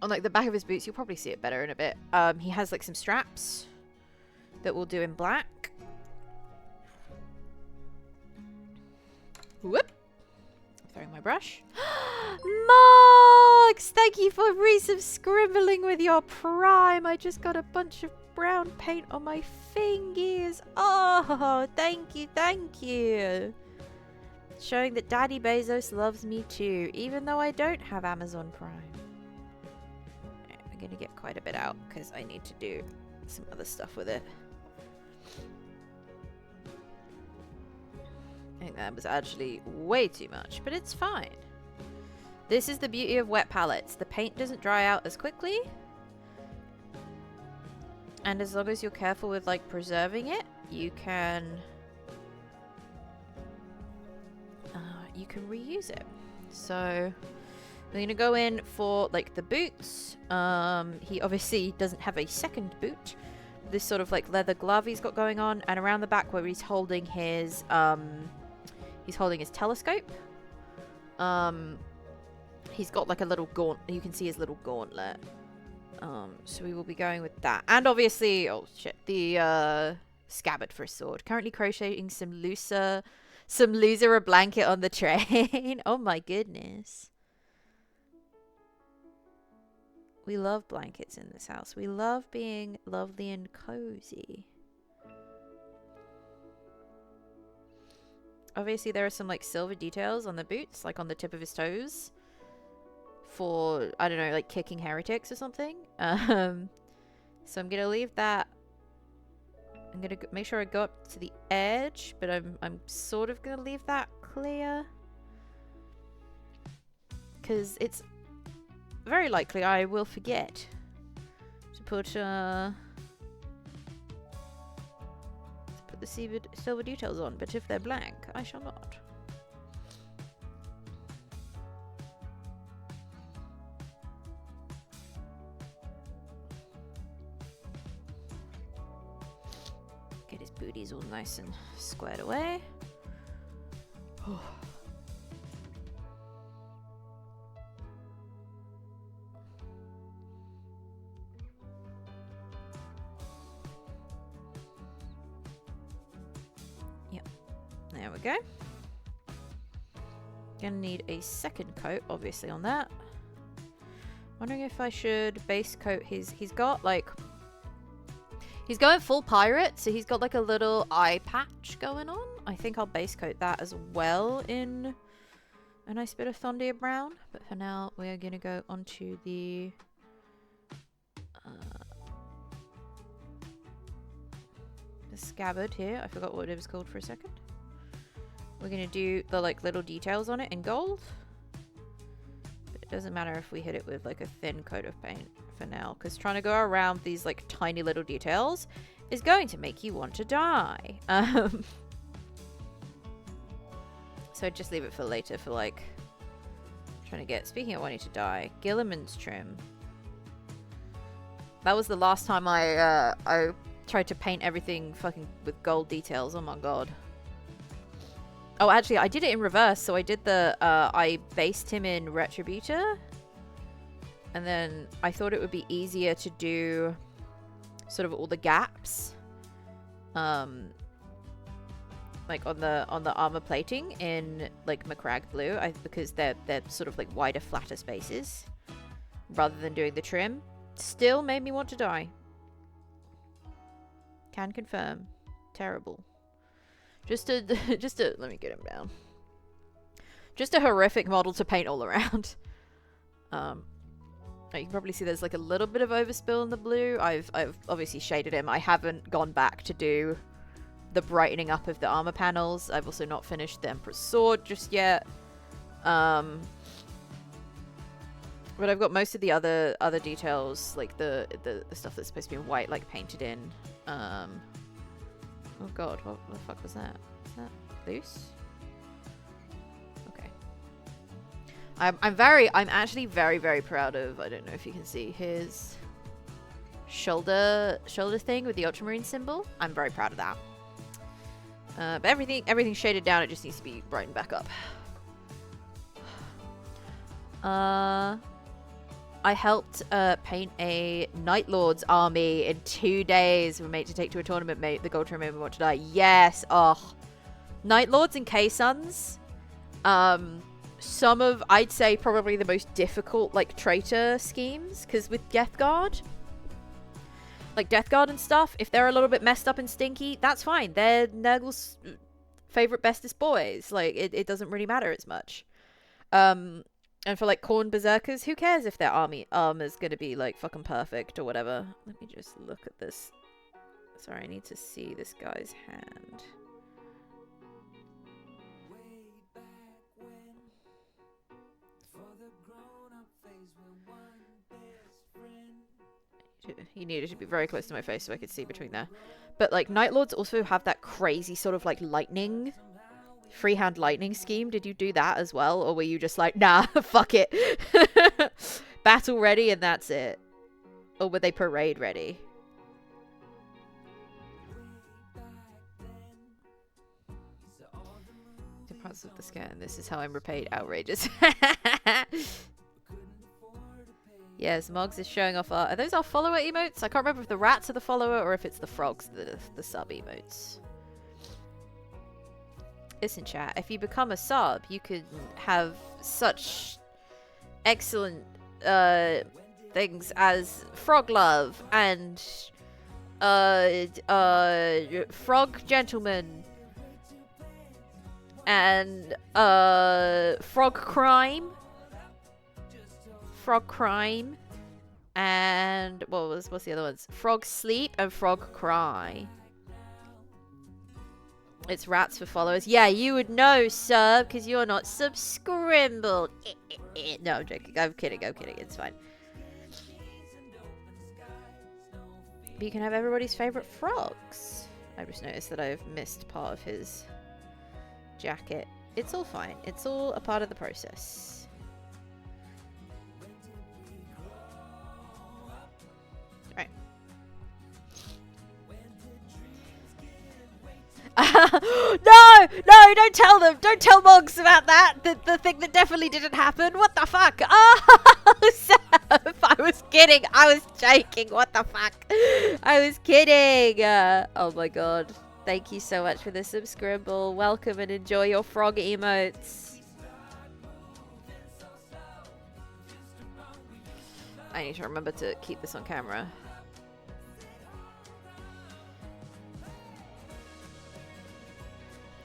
On, like, the back of his boots, you'll probably see it better in a bit. He has, like, some straps that we'll do in black. Whoop. Throwing my brush. Marks! Thank you for resubscribbling with your Prime. I just got a bunch of brown paint on my fingers. Oh, thank you, thank you. Showing that Daddy Bezos loves me too, even though I don't have Amazon Prime. I'm gonna get quite a bit out because I need to do some other stuff with it. I think that was actually way too much, but it's fine. This is the beauty of wet palettes. The paint doesn't dry out as quickly. And as long as you're careful with, like, preserving it, you can reuse it. So I'm gonna go in for, like, the boots. He obviously doesn't have a second boot. This sort of, like, leather glove he's got going on, and around the back where he's holding his telescope. He's got, like, a little you can see his little gauntlet. So we will be going with that. And obviously, oh shit, the scabbard for a sword. Currently crocheting some looser a blanket on the train. Oh my goodness. We love blankets in this house. We love being lovely and cozy. Obviously there are some, like, silver details on the boots, like on the tip of his toes. For, I don't know, like kicking heretics or something. So I'm gonna leave that. I'm gonna make sure I go up to the edge, but I'm sort of gonna leave that clear, because it's very likely I will forget to put the silver details on, but if they're blank, I shall not. Get his booties all nice and squared away. Yep, there we go. Gonna need a second coat, obviously, on that. Wondering if I should base coat his... He's got, like... He's going full pirate, so he's got, like, a little eye patch going on. I think I'll base coat that as well in a nice bit of Thondia Brown. But for now, we are gonna go onto the... the scabbard here. I forgot what it was called for a second. We're gonna do the like little details on it in gold. But it doesn't matter if we hit it with like a thin coat of paint for now, because trying to go around these like tiny little details is going to make you want to die. So just leave it for later for like trying to get, speaking of wanting to die, Gilliman's trim. That was the last time I tried to paint everything fucking with gold details. Oh my god. Oh, actually, I did it in reverse. So I did the, I based him in Retributor. And then I thought it would be easier to do sort of all the gaps. Like on the armor plating in like Macragge Blue. Because they're sort of like wider, flatter spaces. Rather than doing the trim. Still made me want to die. Can confirm. Terrible. Just a let me get him down. Just a horrific model to paint all around. You can probably see there's like a little bit of overspill in the blue. I've obviously shaded him. I haven't gone back to do the brightening up of the armor panels. I've also not finished the Emperor's Sword just yet. But I've got most of the other details, like the stuff that's supposed to be in white, like painted in. Oh god, what the fuck was that? Is that loose? Okay. I'm actually very, very proud of, I don't know if you can see, his shoulder thing with the ultramarine symbol. I'm very proud of that. But everything's shaded down, it just needs to be brightened back up. I helped paint a Night Lord's army in 2 days for mate to take to a tournament, mate. The gold to remember what to die. Yes. Oh. Night Lords and K-Suns. Some of, I'd say, probably the most difficult, like, traitor schemes. Because with Death Guard, like Death Guard and stuff, if they're a little bit messed up and stinky, that's fine. They're Nurgle's favorite bestest boys. Like, it doesn't really matter as much. And for, like, Khorne Berserkers, who cares if their armor's gonna be, like, fucking perfect or whatever. Let me just look at this. Sorry, I need to see this guy's hand. He needed to be very close to my face so I could see between there. But, like, Night Lords also have that crazy sort of, like, lightning... freehand lightning scheme. Did you do that as well, or were you just like, nah, fuck it, battle ready and that's it? Or were they parade ready? The parts of the scan. This is how I'm repaid. Outrageous. Yes, Moggs is showing off our... Are those our follower emotes? I can't remember if the rats are the follower or if it's the frogs, the sub emotes. Listen, chat, if you become a sub, you could have such excellent things as Frog Love and Frog Gentleman and Frog Crime, and what's the other ones? Frog Sleep and Frog Cry. It's rats for followers. Yeah, you would know, sir, because you're not subscribbled. No, I'm joking. I'm kidding. It's fine. But you can have everybody's favorite frogs. I just noticed that I've missed part of his jacket. It's all fine. It's all a part of the process. Alright. No! No! Don't tell them! Don't tell Moggs about that! The thing that definitely didn't happen! What the fuck? Oh, Sam! I was kidding! I was joking! What the fuck? I was kidding! Oh my god. Thank you so much for the subscribble. Welcome and enjoy your frog emotes. I need to remember to keep this on camera.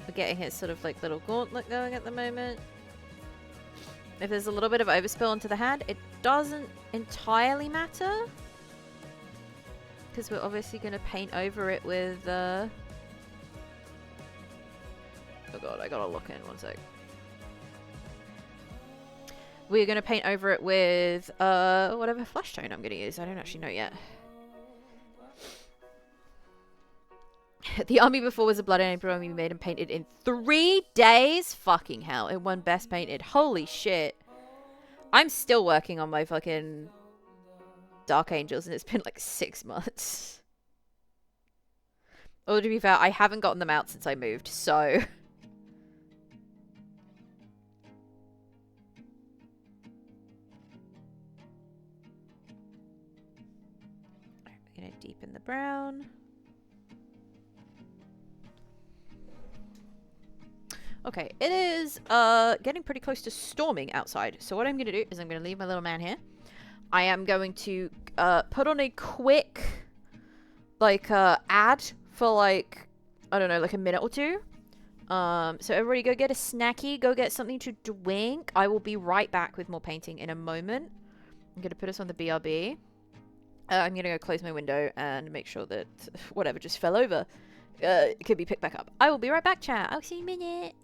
We're getting his sort of like little gauntlet going at the moment. If there's a little bit of overspill onto the hand, it doesn't entirely matter. Because we're obviously going to paint over it with... Oh god, I gotta look in one sec. We're going to paint over it with whatever flesh tone I'm going to use. I don't actually know yet. The army before was a blood and April army made and painted in 3 days? Fucking hell. It won best painted. Holy shit. I'm still working on my fucking Dark Angels and it's been like 6 months. Or to be fair, I haven't gotten them out since I moved, so... We're gonna deepen the brown. Okay, it is getting pretty close to storming outside. So what I'm going to do is I'm going to leave my little man here. I am going to put on a quick, like, ad for, like, I don't know, like a minute or two. So everybody go get a snacky, go get something to drink. I will be right back with more painting in a moment. I'm going to put us on the BRB. I'm going to go close my window and make sure that whatever just fell over can be picked back up. I will be right back, chat. I'll see you in a minute.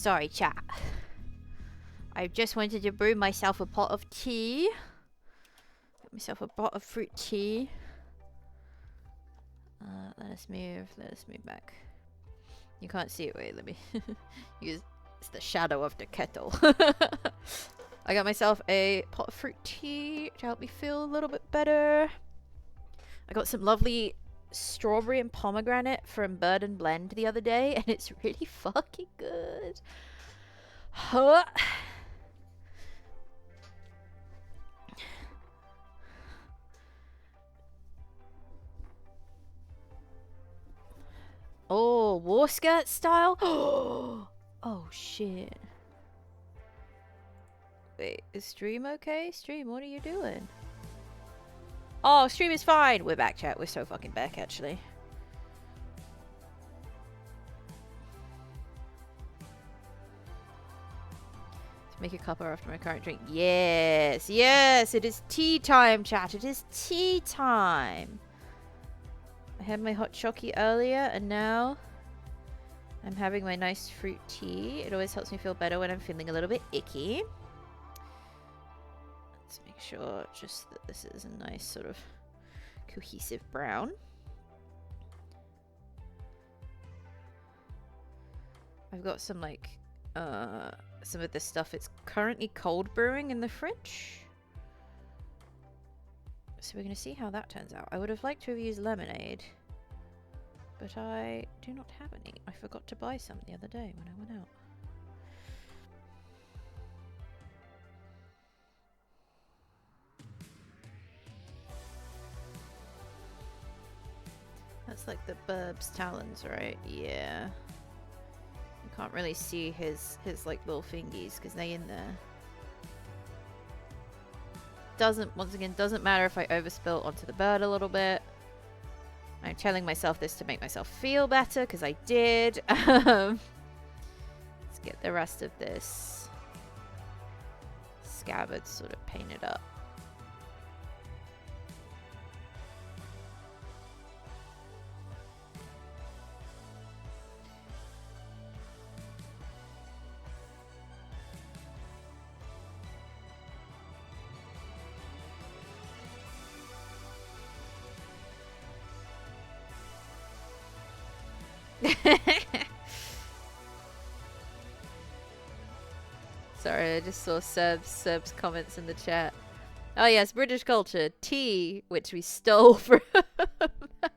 Sorry, chat. I just wanted to brew myself a pot of tea. Get myself a pot of fruit tea. Let us move back. You can't see it. Wait, let me use. It's the shadow of the kettle. I got myself a pot of fruit tea to help me feel a little bit better. I got some lovely strawberry and pomegranate from Bird and Blend the other day, and it's really fucking good. Huh. Oh, war skirt style? Oh, shit. Wait, is stream okay? Stream, what are you doing? Oh, stream is fine. We're back, chat. We're so fucking back, actually. To make a cuppa after my current drink. Yes, yes, it is tea time, chat. It is tea time. I had my hot chocky earlier, and now I'm having my nice fruit tea. It always helps me feel better when I'm feeling a little bit icky. Let's make sure just that this is a nice sort of cohesive brown. I've got some like some of this stuff. It's currently cold brewing in the fridge. So we're going to see how that turns out. I would have liked to have used lemonade, but I do not have any. I forgot to buy some the other day when I went out. That's like the Burb's talons, right? Yeah. You can't really see his like little fingies because they're in there. Once again, doesn't matter if I overspill onto the bird a little bit. I'm telling myself this to make myself feel better because I did. Let's get the rest of this scabbard sort of painted up. Sorry, I just saw Seb's comments in the chat. Oh yes, British culture. Tea, which we stole from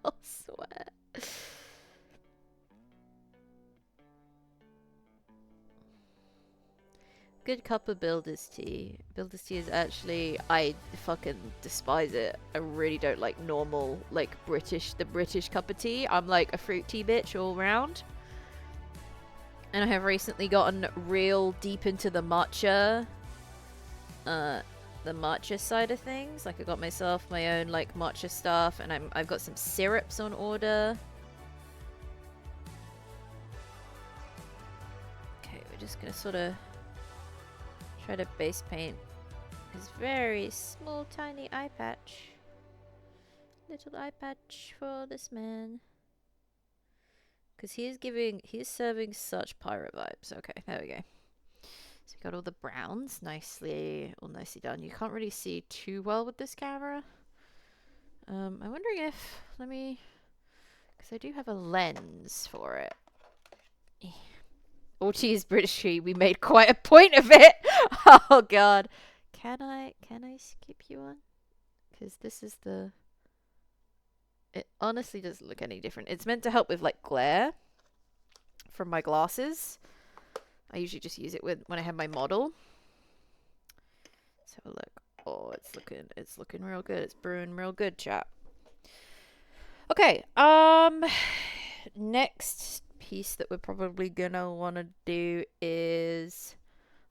elsewhere. Good cup of Builder's tea. Builder's tea is actually, I fucking despise it. I really don't like normal, like the British cup of tea. I'm like a fruit tea bitch all round. And I have recently gotten real deep into the matcha side of things. Like I got myself my own like matcha stuff, and I've got some syrups on order. Okay, we're just gonna sort of try to base paint his very small tiny eye patch. Little eye patch for this man. Because he's serving such pirate vibes. Okay, there we go. So we got all the browns nicely done. You can't really see too well with this camera. I'm wondering if, because I do have a lens for it. All cheese British tea, we made quite a point of it. Oh god. Can I skip you on? Because this is the... It honestly doesn't look any different. It's meant to help with like glare from my glasses. I usually just use it when I have my model. Let's have a look. Oh, it's looking real good. It's brewing real good, chat. Okay. Next piece that we're probably gonna want to do is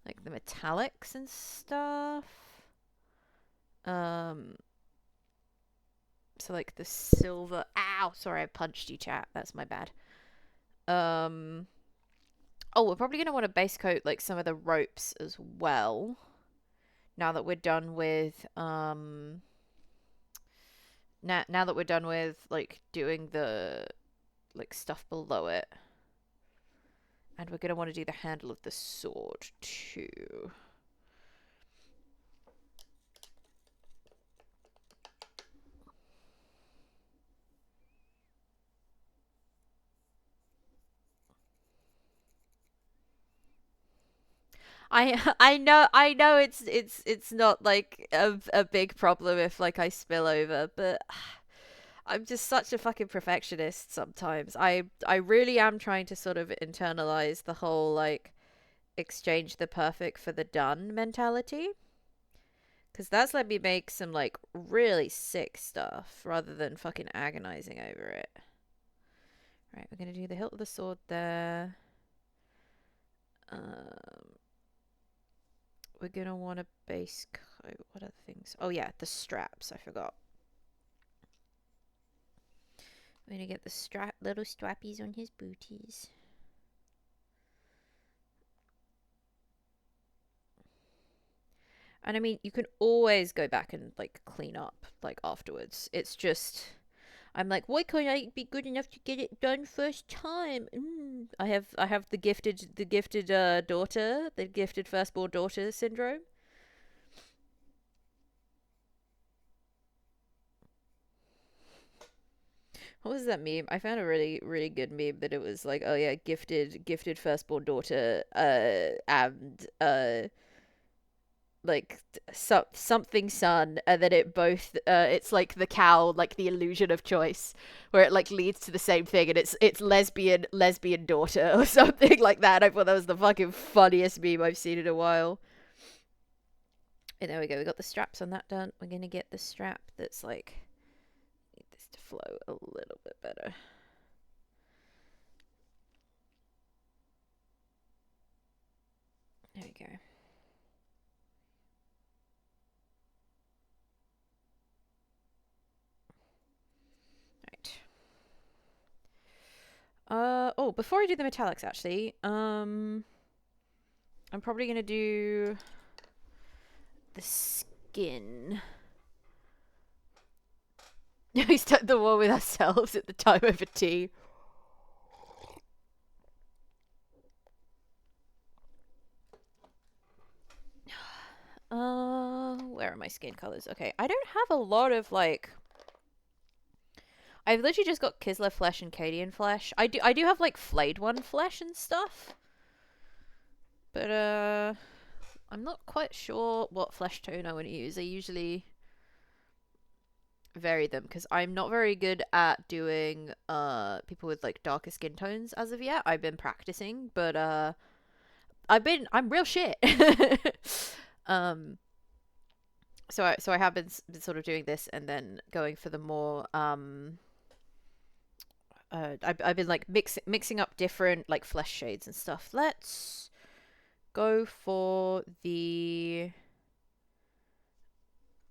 like the metallics and stuff. So like the silver. Ow! Sorry, I punched you, chat. That's my bad. Oh, we're probably gonna want to base coat like some of the ropes as well. Now that we're done with now that we're done with like doing the like stuff below it. And we're going to want to do the handle of the sword too. I know it's not like a big problem if like I spill over, but I'm just such a fucking perfectionist sometimes. I really am trying to sort of internalize the whole like exchange the perfect for the done mentality. Because that's let me make some like really sick stuff rather than fucking agonizing over it. Right, we're gonna do the hilt of the sword there. We're gonna want a base coat. What other things? Oh yeah, the straps. I forgot. We're gonna get the little strappies on his booties. And I mean, you can always go back and like clean up like afterwards. It's just I'm like, why can't I be good enough to get it done first time? I have the gifted daughter, the gifted firstborn daughter syndrome. What was that meme? I found a really good meme that it was like, oh yeah, gifted firstborn daughter, and like something son, and then it both it's like the cow, like the illusion of choice, where it like leads to the same thing, and it's lesbian daughter or something like that. I thought that was the fucking funniest meme I've seen in a while. And there we go, we got the straps on that done. We're gonna get the strap that's like, need this to flow a little bit better. There we go. Oh, before I do the metallics, actually, I'm probably gonna do the skin. We start the war with ourselves at the time over tea. Where are my skin colors? Okay, I don't have a lot of like. I've literally just got Kislev flesh and Cadian flesh. I do have like flayed one flesh and stuff. But I'm not quite sure what flesh tone I want to use. I usually vary them because I'm not very good at doing people with like darker skin tones as of yet. I've been practicing, but I'm real shit. So I have been sort of doing this and then going for the more I've been like mixing up different like flesh shades and stuff. Let's go for the.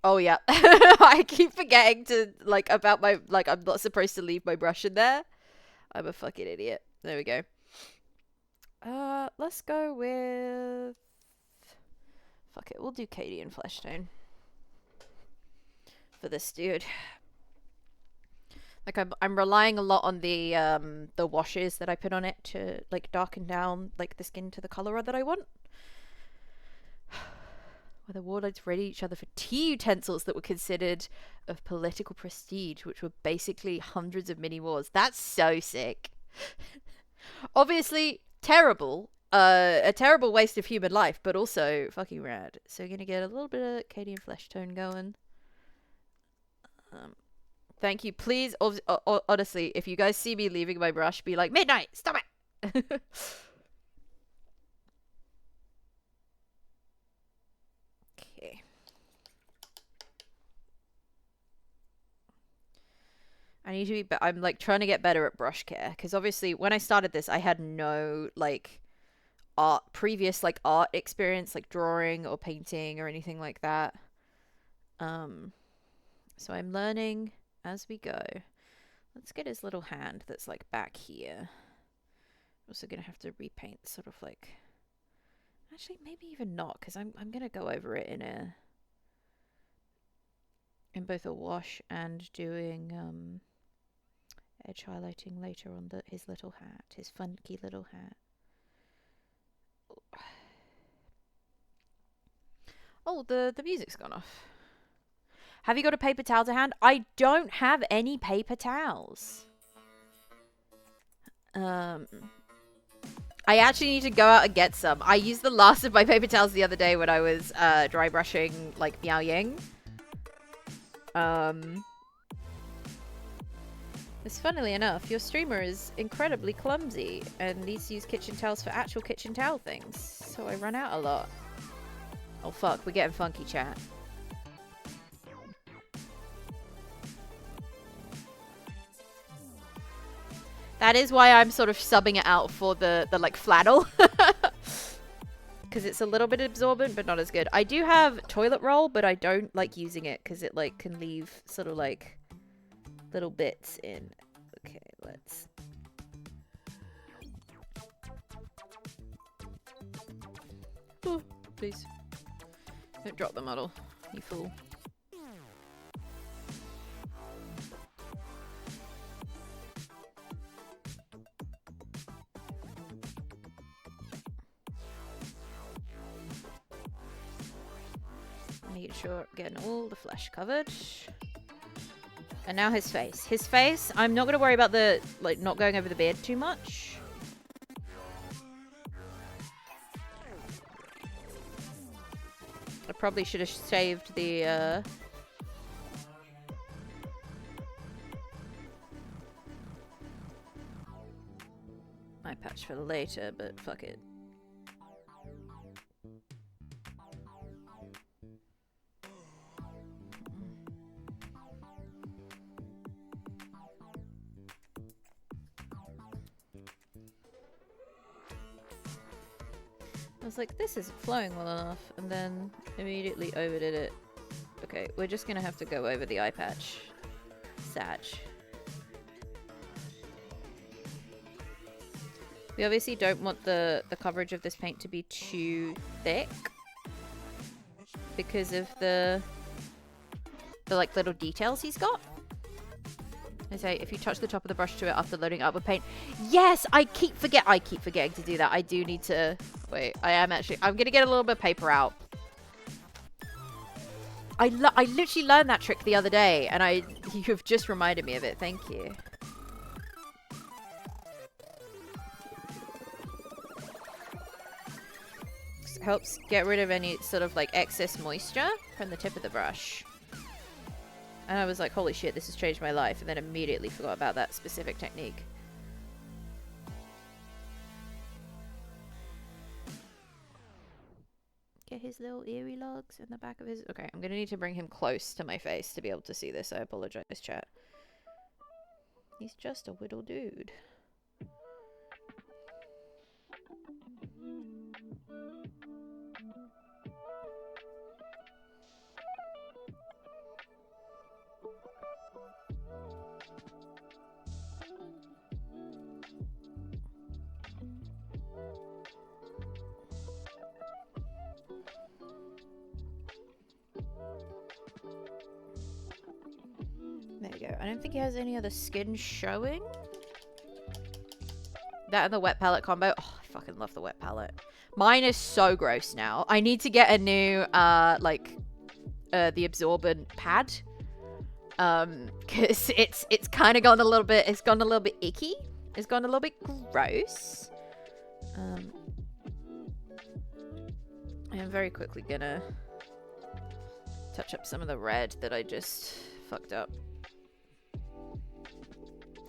Oh yeah, I keep forgetting to like about my like I'm not supposed to leave my brush in there. I'm a fucking idiot. There we go. Let's go with. Fuck it, we'll do Cadian flesh tone for this dude. Like I'm relying a lot on the washes that I put on it to like darken down like the skin to the color that I want. Where the warlords raided each other for tea utensils that were considered of political prestige, which were basically hundreds of mini wars. That's so sick. Obviously terrible. A terrible waste of human life, but also fucking rad. So we're gonna get a little bit of Cadian flesh tone going. Thank you. Please, honestly, if you guys see me leaving my brush, be like, Midnight, stop it! Okay. I need to be, I'm like trying to get better at brush care, because obviously when I started this, I had no like previous like art experience, like drawing or painting or anything like that. So I'm learning as we go. Let's get his little hand that's like back here. Also gonna have to repaint sort of like, actually maybe even not, because I'm gonna go over it in both a wash and doing edge highlighting later on his little hat, his funky little hat. Oh, the music's gone off. Have you got a paper towel to hand? I don't have any paper towels. I actually need to go out and get some. I used the last of my paper towels the other day when I was dry brushing like Miao Ying. It's funnily enough, your streamer is incredibly clumsy and needs to use kitchen towels for actual kitchen towel things. So I run out a lot. Oh fuck, we're getting funky, chat. That is why I'm sort of subbing it out for the like flannel. Because it's a little bit absorbent, but not as good. I do have toilet roll, but I don't like using it because it like can leave sort of like little bits in. Okay, let's... Oh, please. Don't drop the model, you fool. Make sure getting all the flesh covered. And now his face. His face, I'm not going to worry about the, like, not going over the beard too much. I probably should have shaved the, eye patch for later, but fuck it. I was like, this isn't flowing well enough, and then immediately overdid it. Okay, we're just gonna have to go over the eye patch. Sag. We obviously don't want the coverage of this paint to be too thick because of the like little details he's got. I say, if you touch the top of the brush to it after loading it up with paint. Yes, I keep forgetting to do that. I do need to... Wait, I'm gonna get a little bit of paper out. I literally learned that trick the other day, and you've just reminded me of it. Thank you. This helps get rid of any sort of like excess moisture from the tip of the brush. And I was like, holy shit, this has changed my life. And then immediately forgot about that specific technique. Get his little eerie logs in the back of his... Okay, I'm going to need to bring him close to my face to be able to see this. I apologize, chat. He's just a whittle dude. There we go. I don't think he has any other skin showing. That and the wet palette combo. Oh, I fucking love the wet palette. Mine is so gross now. I need to get a new, the absorbent pad. Cause it's kind of gone a little bit, icky. It's gone a little bit gross. I am very quickly gonna touch up some of the red that I just fucked up.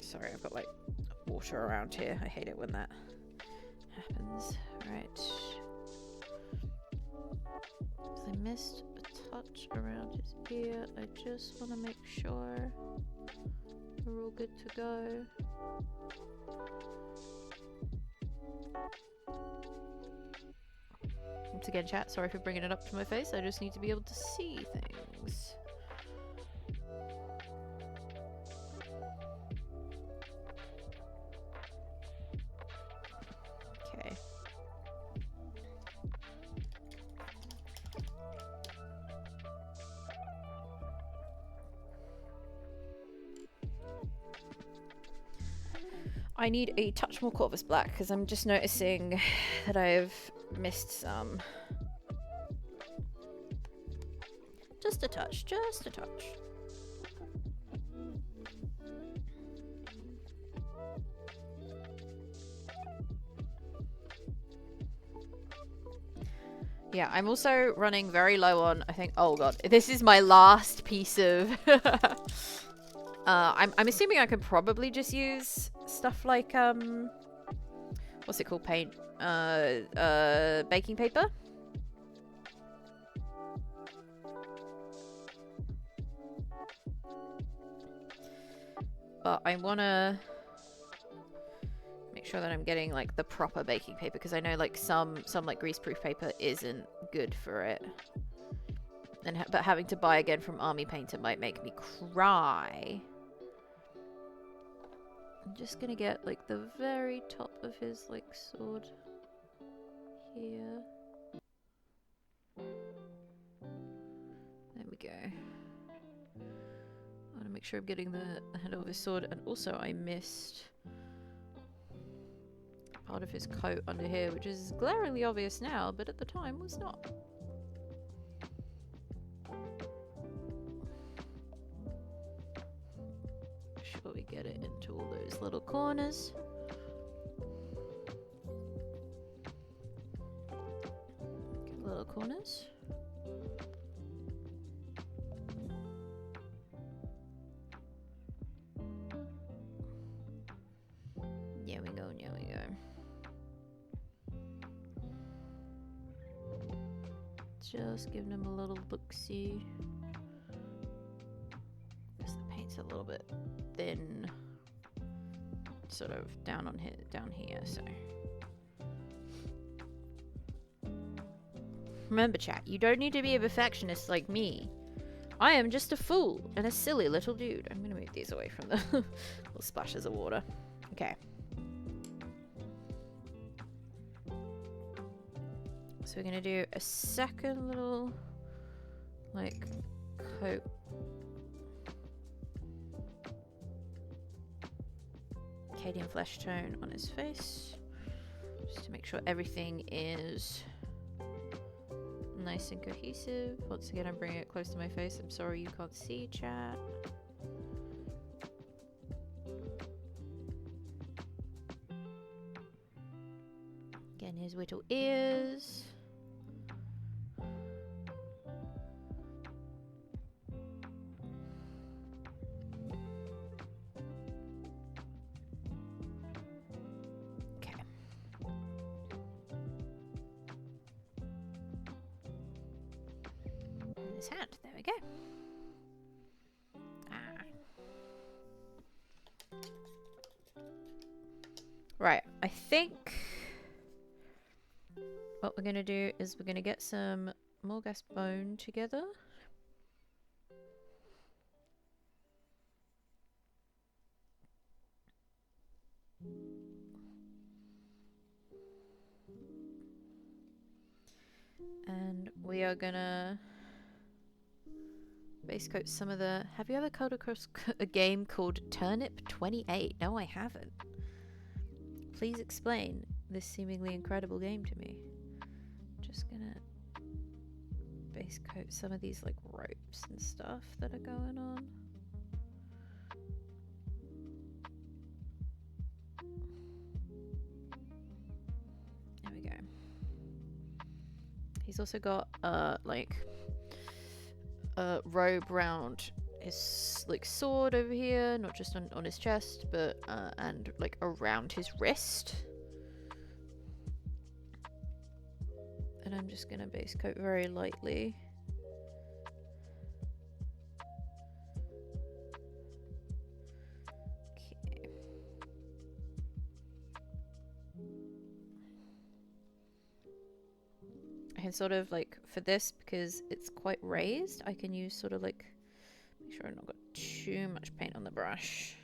Sorry, I've got like water around here. I hate it when that happens. Right. I missed a touch around his ear. I just want to make sure we're all good to go. Once again, chat, sorry for bringing it up to my face. I just need to be able to see things. Okay. I need a touch more Corvus Black because I'm just noticing that I've missed some. Just a touch, just a touch. Yeah, I'm also running very low on, I think, oh god, this is my last piece of... I'm assuming I could probably just use stuff like, what's it called, paint? Baking paper? But I wanna make sure that I'm getting like the proper baking paper, because I know like some like greaseproof paper isn't good for it. And but having to buy again from Army Painter might make me cry. I'm just gonna get like the very top of his like sword here. There we go. I want to make sure I'm getting the handle of his sword, and also I missed part of his coat under here, which is glaringly obvious now, but at the time was not. Make sure we get it into all those little corners. Get the little corners. There we go, there we go. Just giving him a little look-see. Because the paint's a little bit thin, sort of down here. So remember, chat, you don't need to be a perfectionist like me. I am just a fool and a silly little dude. I'm gonna move these away from the little splashes of water. Okay. So we're gonna do a second little like coat. Cadian flesh tone on his face, just to make sure everything is nice and cohesive. Once again, I'm bringing it close to my face. I'm sorry you can't see, chat. Again, his little ears. Hand. There we go. Right, I think what we're gonna do is we're gonna get some Morghast bone together. And we are gonna base coat some of the... Have you ever come across a game called Turnip 28? No, I haven't. Please explain this seemingly incredible game to me. Just gonna base coat some of these like ropes and stuff that are going on. There we go. He's also got like a robe round his like sword over here, not just on his chest, but and like around his wrist. And I'm just gonna base coat very lightly. Okay. I can sort of like, for this, because it's quite raised, I can use sort of like, make sure I've not got too much paint on the brush.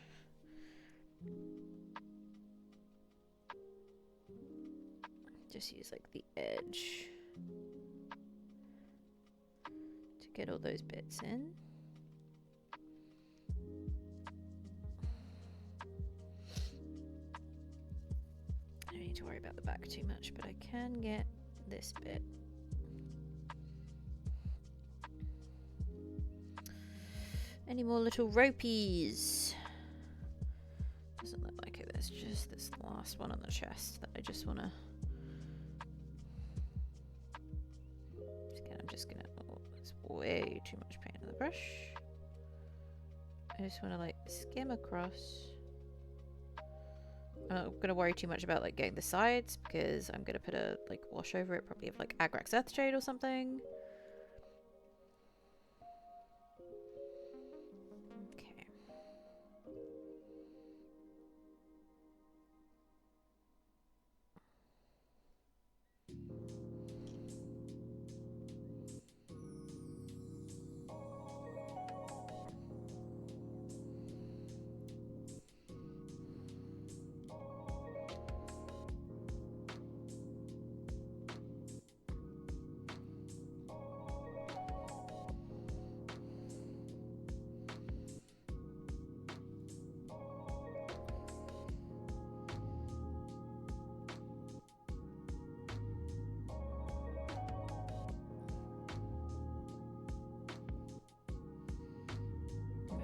Just use like the edge to get all those bits in. I don't need to worry about the back too much, but I can get this bit. Any more little ropies? Doesn't look like it. There's just this last one on the chest that I just want to... I'm just gonna... Oh, that's way too much paint on the brush. I just want to like skim across. I'm not gonna worry too much about like getting the sides because I'm gonna put a like wash over it, probably of like Agrax Earthshade or something.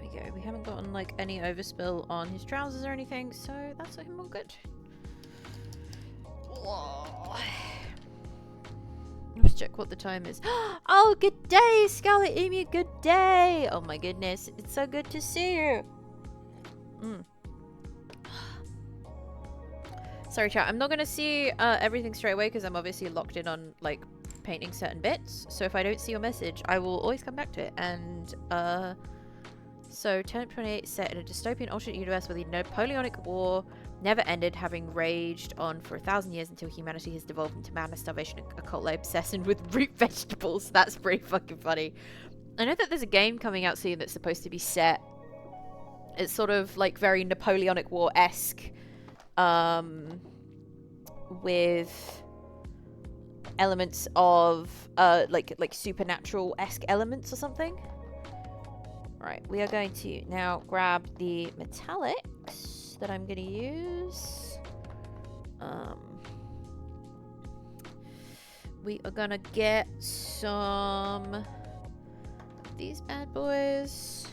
Okay. We haven't gotten like any overspill on his trousers or anything, so that's looking all good. Whoa. Let's check what the time is. Oh, good day, Scarlet Emu, good day! Oh my goodness, it's so good to see you. Sorry chat, I'm not gonna see everything straight away because I'm obviously locked in on like painting certain bits, so if I don't see your message I will always come back to it. And so, Turnip 28 set in a dystopian alternate universe where the Napoleonic War never ended, having raged on for 1,000 years until humanity has devolved into madness, starvation, and occult-like obsession with root vegetables. That's pretty fucking funny. I know that there's a game coming out soon that's supposed to be set. It's sort of like very Napoleonic War-esque, with elements of like supernatural-esque elements or something. Right, we are going to now grab the metallics that I'm going to use. We are going to get some of these bad boys.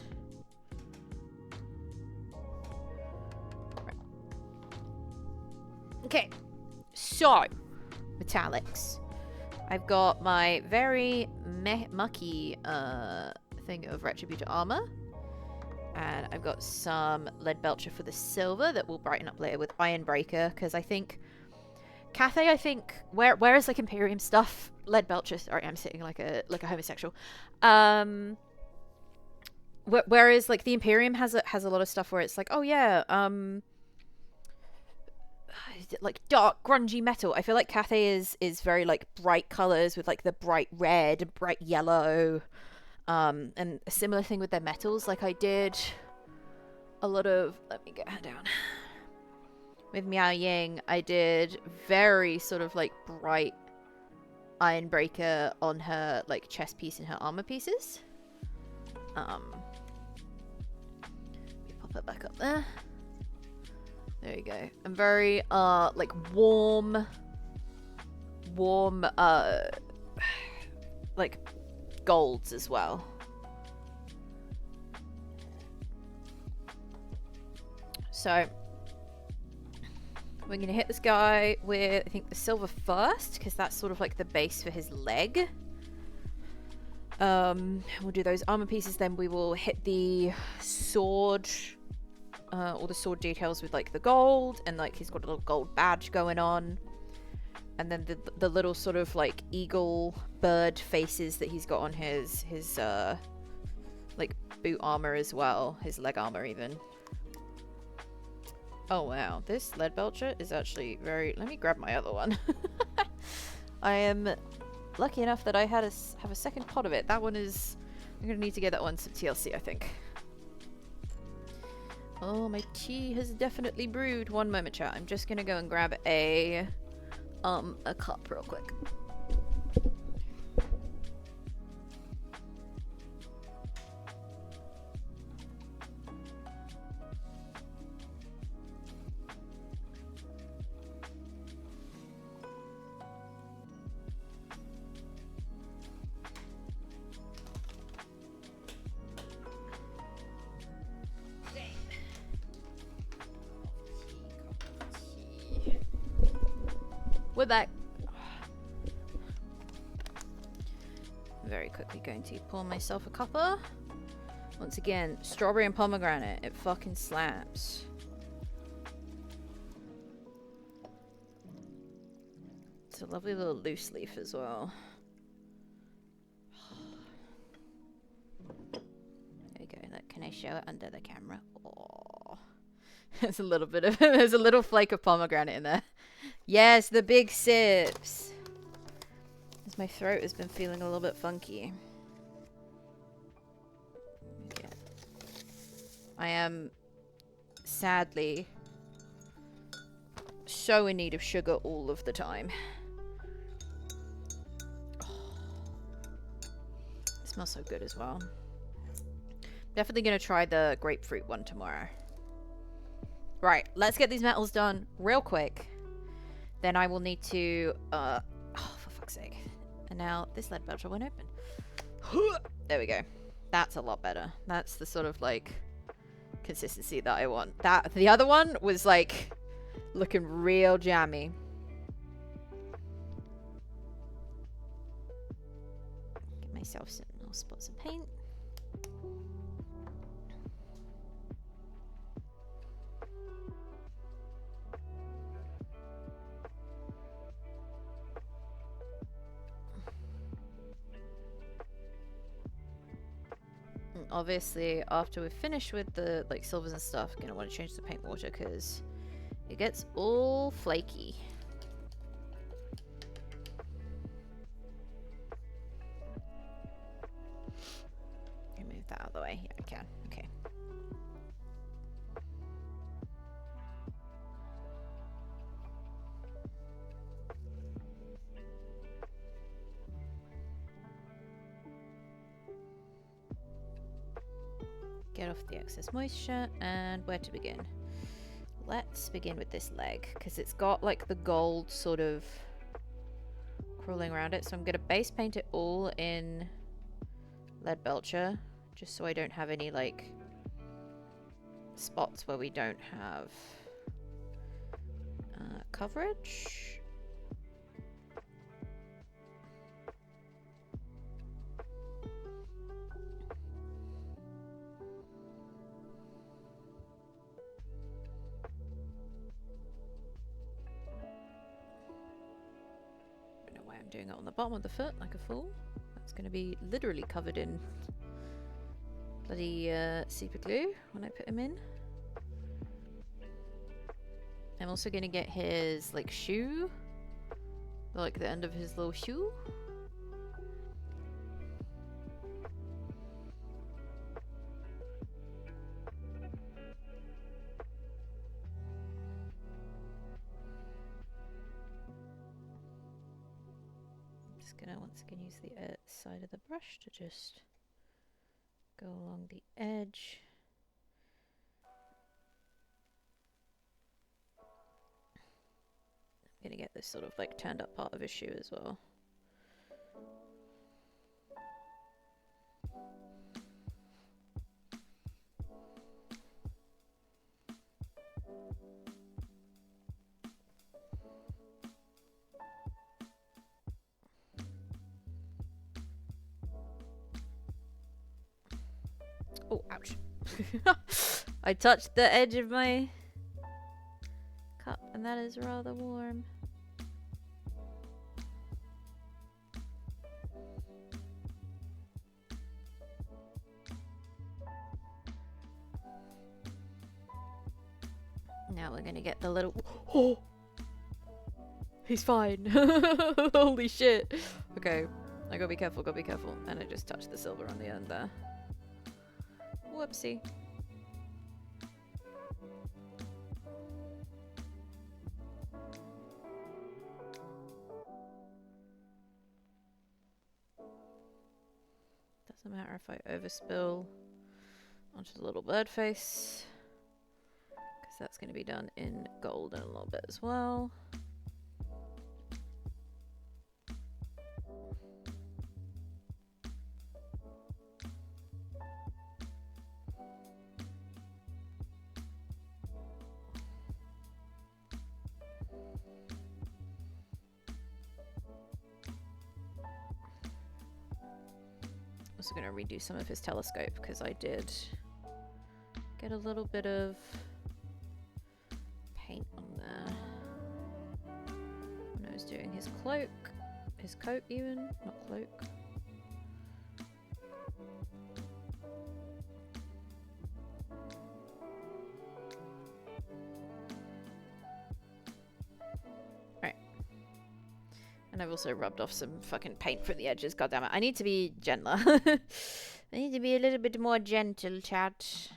Right. Okay, so metallics. I've got my very mucky thing of Retributor armor, and I've got some lead belcher for the silver that will brighten up later with Iron Breaker, because I think Cathay, whereas like Imperium stuff, lead belcher, sorry, I'm sitting like a homosexual, whereas like the Imperium has a lot of stuff where it's like, oh yeah, like dark grungy metal. I feel like Cathay is very like bright colors with like the bright red, bright yellow. And a similar thing with their metals. Like I did a lot of, let me get her down. With Miao Ying, I did very sort of like bright Iron Breaker on her like chest piece and her armor pieces. Pop it back up there. There you go. I'm very like warm like golds as well. So we're gonna hit this guy with, I think, the silver first, because that's sort of like the base for his leg. We'll do those armor pieces, then we will hit the sword, all the sword details with like the gold, and like he's got a little gold badge going on. And then the little sort of like eagle bird faces that he's got on his like boot armor as well, his leg armor even. Oh wow, this lead belcher is actually very... Let me grab my other one. I am lucky enough that I have a second pot of it. That one is... I'm gonna need to get that one some TLC, I think. Oh, my tea has definitely brewed. One moment, chat. I'm just gonna go and grab a cup real quick. We're back. Very quickly going to pour myself a cuppa. Once again, strawberry and pomegranate. It fucking slaps. It's a lovely little loose leaf as well. There we go. Look, can I show it under the camera? Oh, there's a little bit of there's a little flake of pomegranate in there. Yes, the big sips. As my throat has been feeling a little bit funky. Okay. I am sadly so in need of sugar all of the time. It smells so good as well. Definitely gonna try the grapefruit one tomorrow. Right, let's get these metals done real quick. Then I will need to, oh, for fuck's sake. And now this lead belcher won't open. There we go. That's a lot better. That's the sort of, like, consistency that I want. The other one was, like, looking real jammy. Get myself some little spots of paint. And obviously, after we've finished with the, like, silvers and stuff, I'm gonna want to change the paint water because it gets all flaky. Can I move that out of the way? Yeah, I can. Okay. Get off the excess moisture, and where to begin? Let's begin with this leg, because it's got like the gold sort of crawling around it. So I'm going to base paint it all in lead belcher, just so I don't have any like spots where we don't have coverage. Doing it on the bottom of the foot like a fool. That's going to be literally covered in bloody super glue when I put him in. I'm also going to get his like shoe, like the end of his little shoe. Gonna once again use the side of the brush to just go along the edge. I'm gonna get this sort of like turned up part of his shoe as well. Oh, ouch. I touched the edge of my cup, and that is rather warm. Now we're gonna get the little... Oh! He's fine. Holy shit. Okay, I gotta be careful, gotta be careful. And I just touched the silver on the end there. Whoopsie. Doesn't matter if I overspill onto the little bird face, because that's going to be done in gold in a little bit as well. also going to redo some of his telescope because I did get a little bit of paint on there when I was doing his cloak, his coat even, not cloak. Right. And I've also rubbed off some fucking paint from the edges, goddammit. I need to be gentler. I need to be a little bit more gentle, chat.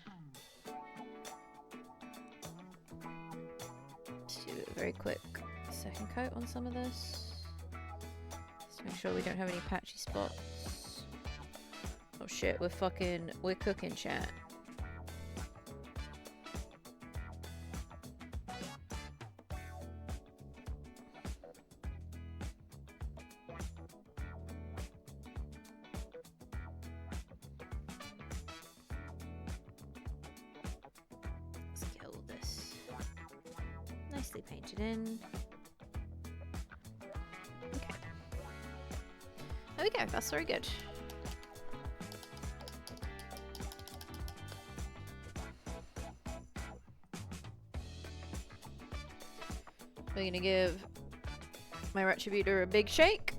Let's do a very quick second coat on some of this. Just make sure we don't have any patchy spots. Oh shit, we're cooking, chat. Nicely painted in. Okay. There we go, that's very good. We're gonna give my Retributor a big shake.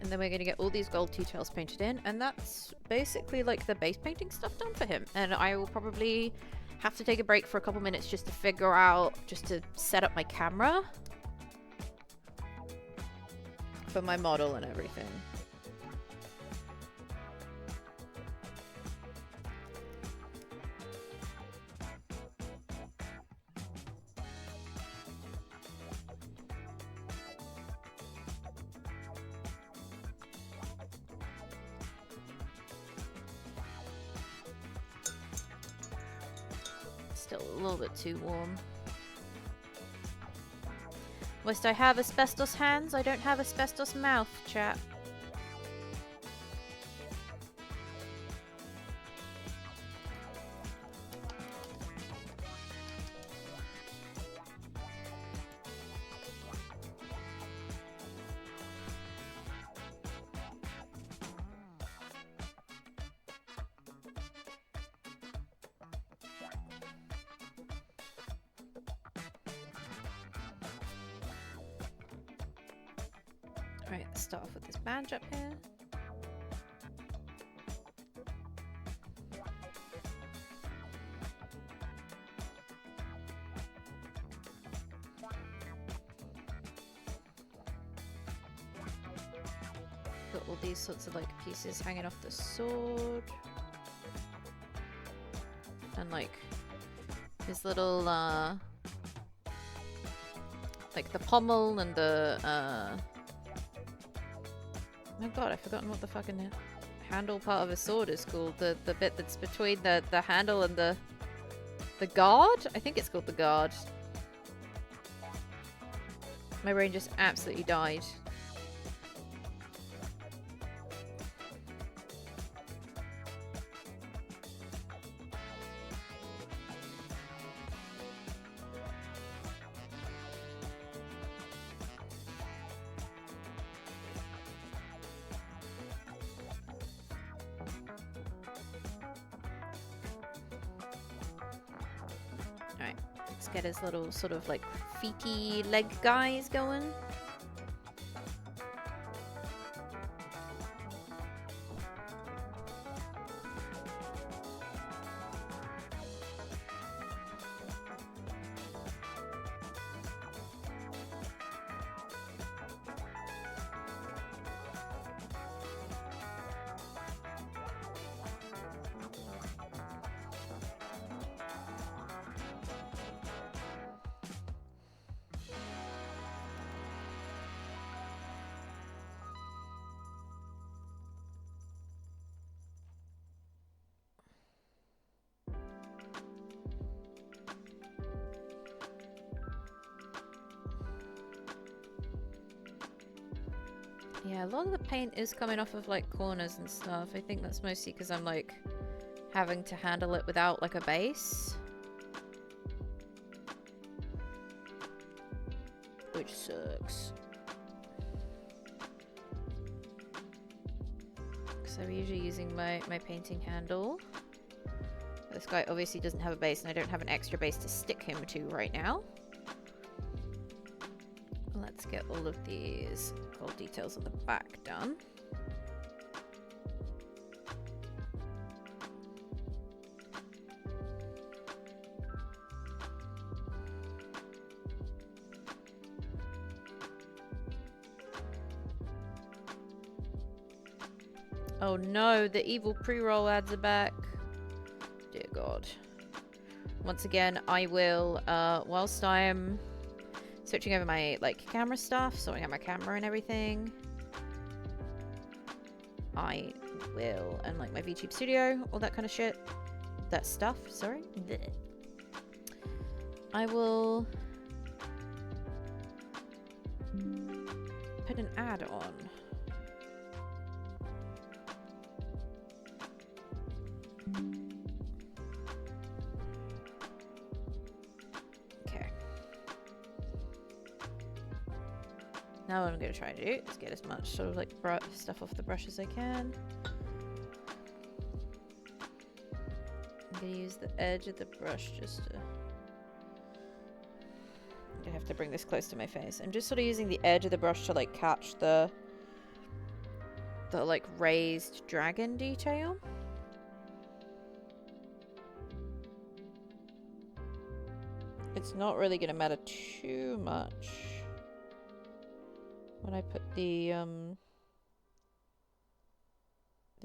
And then we're going to get all these gold details painted in, and that's basically like the base painting stuff done for him. And I will probably have to take a break for a couple minutes just to figure out, just to set up my camera for my model and everything. Still a little bit too warm. Must I have asbestos hands? I don't have asbestos mouth, chat. Alright, let's start off with this badge up here. Got all these sorts of like pieces hanging off the sword. And like his little like the pommel and the oh god, I've forgotten what the fucking handle part of a sword is called. The bit that's between the handle and the guard? I think it's called the guard. My brain just absolutely died. Alright, let's get his little sort of like feety leg guys going. Yeah, a lot of the paint is coming off of like corners and stuff. I think that's mostly because I'm like having to handle it without like a base. which sucks. So I'm usually using my painting handle. This guy obviously doesn't have a base, and I don't have an extra base to stick him to right now. Let's get all of these gold details on the back done. Oh no, the evil pre-roll ads are back. Dear God. Once again, I will, whilst I'm switching over my, like, camera stuff, sorting out my camera and everything, I will, and, like, my VTube studio, all that kind of shit. That stuff, sorry. Blech. I will put an ad on. Now what I'm going to try to do is get as much sort of like stuff off the brush as I can. I'm going to use the edge of the brush just to... I have to bring this close to my face. I'm just sort of using the edge of the brush to like catch the like raised dragon detail. It's not really going to matter too much when I put the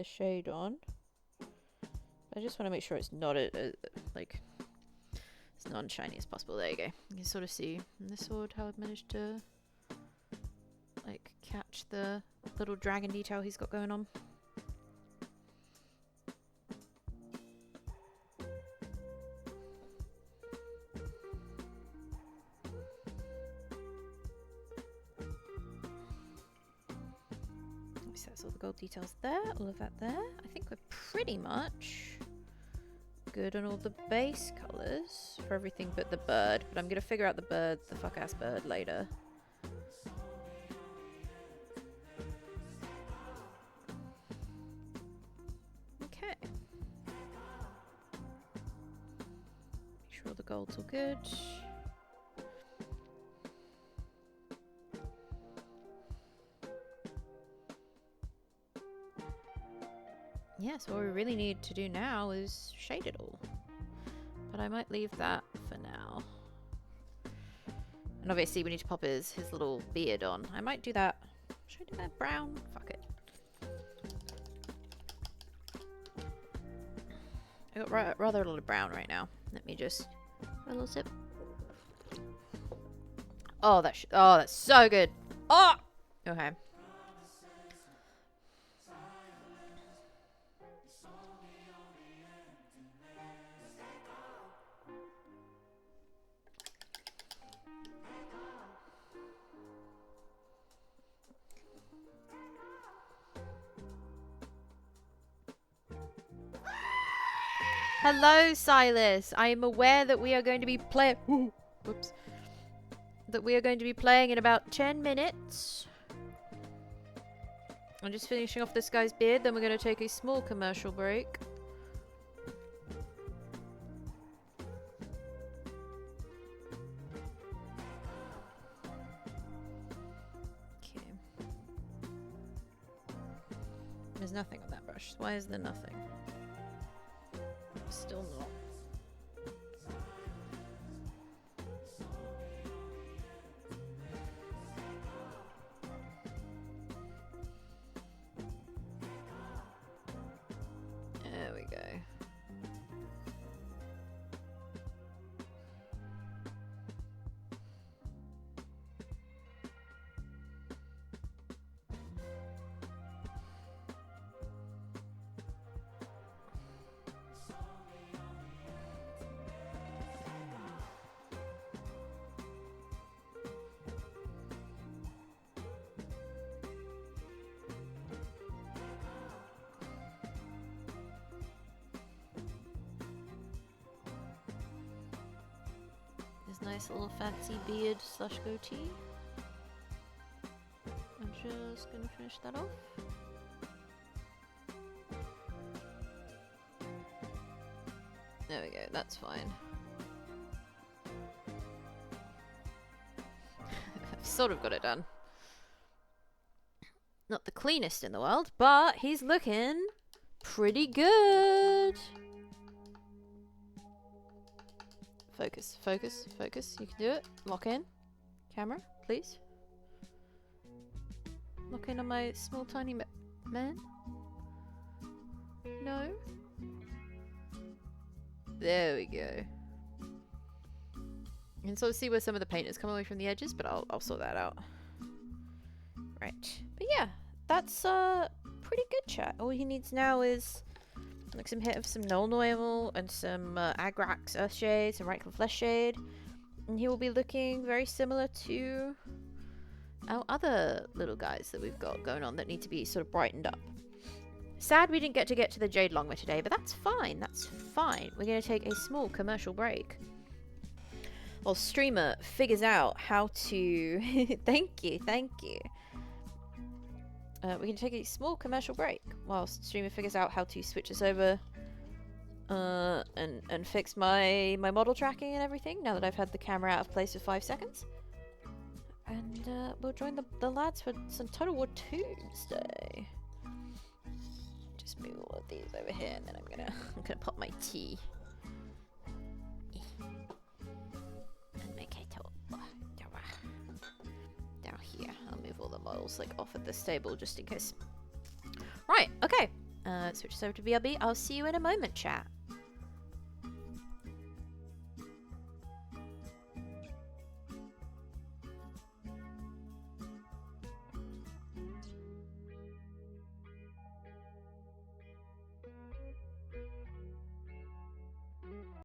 shade on. I just want to make sure it's not like as non-shiny as possible. There you go. You can sort of see in this sword how I've managed to like catch the little dragon detail he's got going on. So that's all the gold details there, all of that there. I think we're pretty much good on all the base colours for everything but the bird. But I'm going to figure out the fuck-ass bird later. Okay. Make sure all the gold's all good. Yeah, so what we really need to do now is shade it all. But I might leave that for now. And obviously we need to pop his little beard on. I might do that. Should I do that brown? Fuck it. I got rather a lot of brown right now. Let me just... a little sip. Oh, that's so good. Oh! Okay. Hello, Silas. I am aware that we are going to be playing... Whoops. That we are going to be playing in about 10 minutes. I'm just finishing off this guy's beard, then we're going to take a small commercial break. Okay. There's nothing on that brush. Why is there nothing? Still not. There we go. Nice little fancy beard slash goatee. Just gonna finish that off. There we go, that's fine. I've sort of got it done. Not the cleanest in the world, but he's looking pretty good. Focus, focus, focus. You can do it. Lock in. Camera, please. Lock in on my small tiny man. No. There we go. You can sort of see where some of the paint has come away from the edges, but I'll sort that out. Right. But yeah, that's pretty good, chat. All he needs now is like some hit of some Nuln Oil and some Agrax Earthshade, some Rightcliff Flesh Shade, and he will be looking very similar to our other little guys that we've got going on that need to be sort of brightened up. Sad we didn't get to the Jade Longma today, but that's fine. That's fine. We're going to take a small commercial break while Streamer figures out how to... Thank you, thank you. We're going to take a small commercial break whilst Streamer figures out how to switch us over and fix my model tracking and everything now that I've had the camera out of place for 5 seconds. And we'll join the lads for some Total War 2 today. Just move all of these over here and then I'm gonna pop my tea. And make it all down here. I'll move all the models like off at this table just in case. Right, okay. Switch us over to BRB. I'll see you in a moment, chat.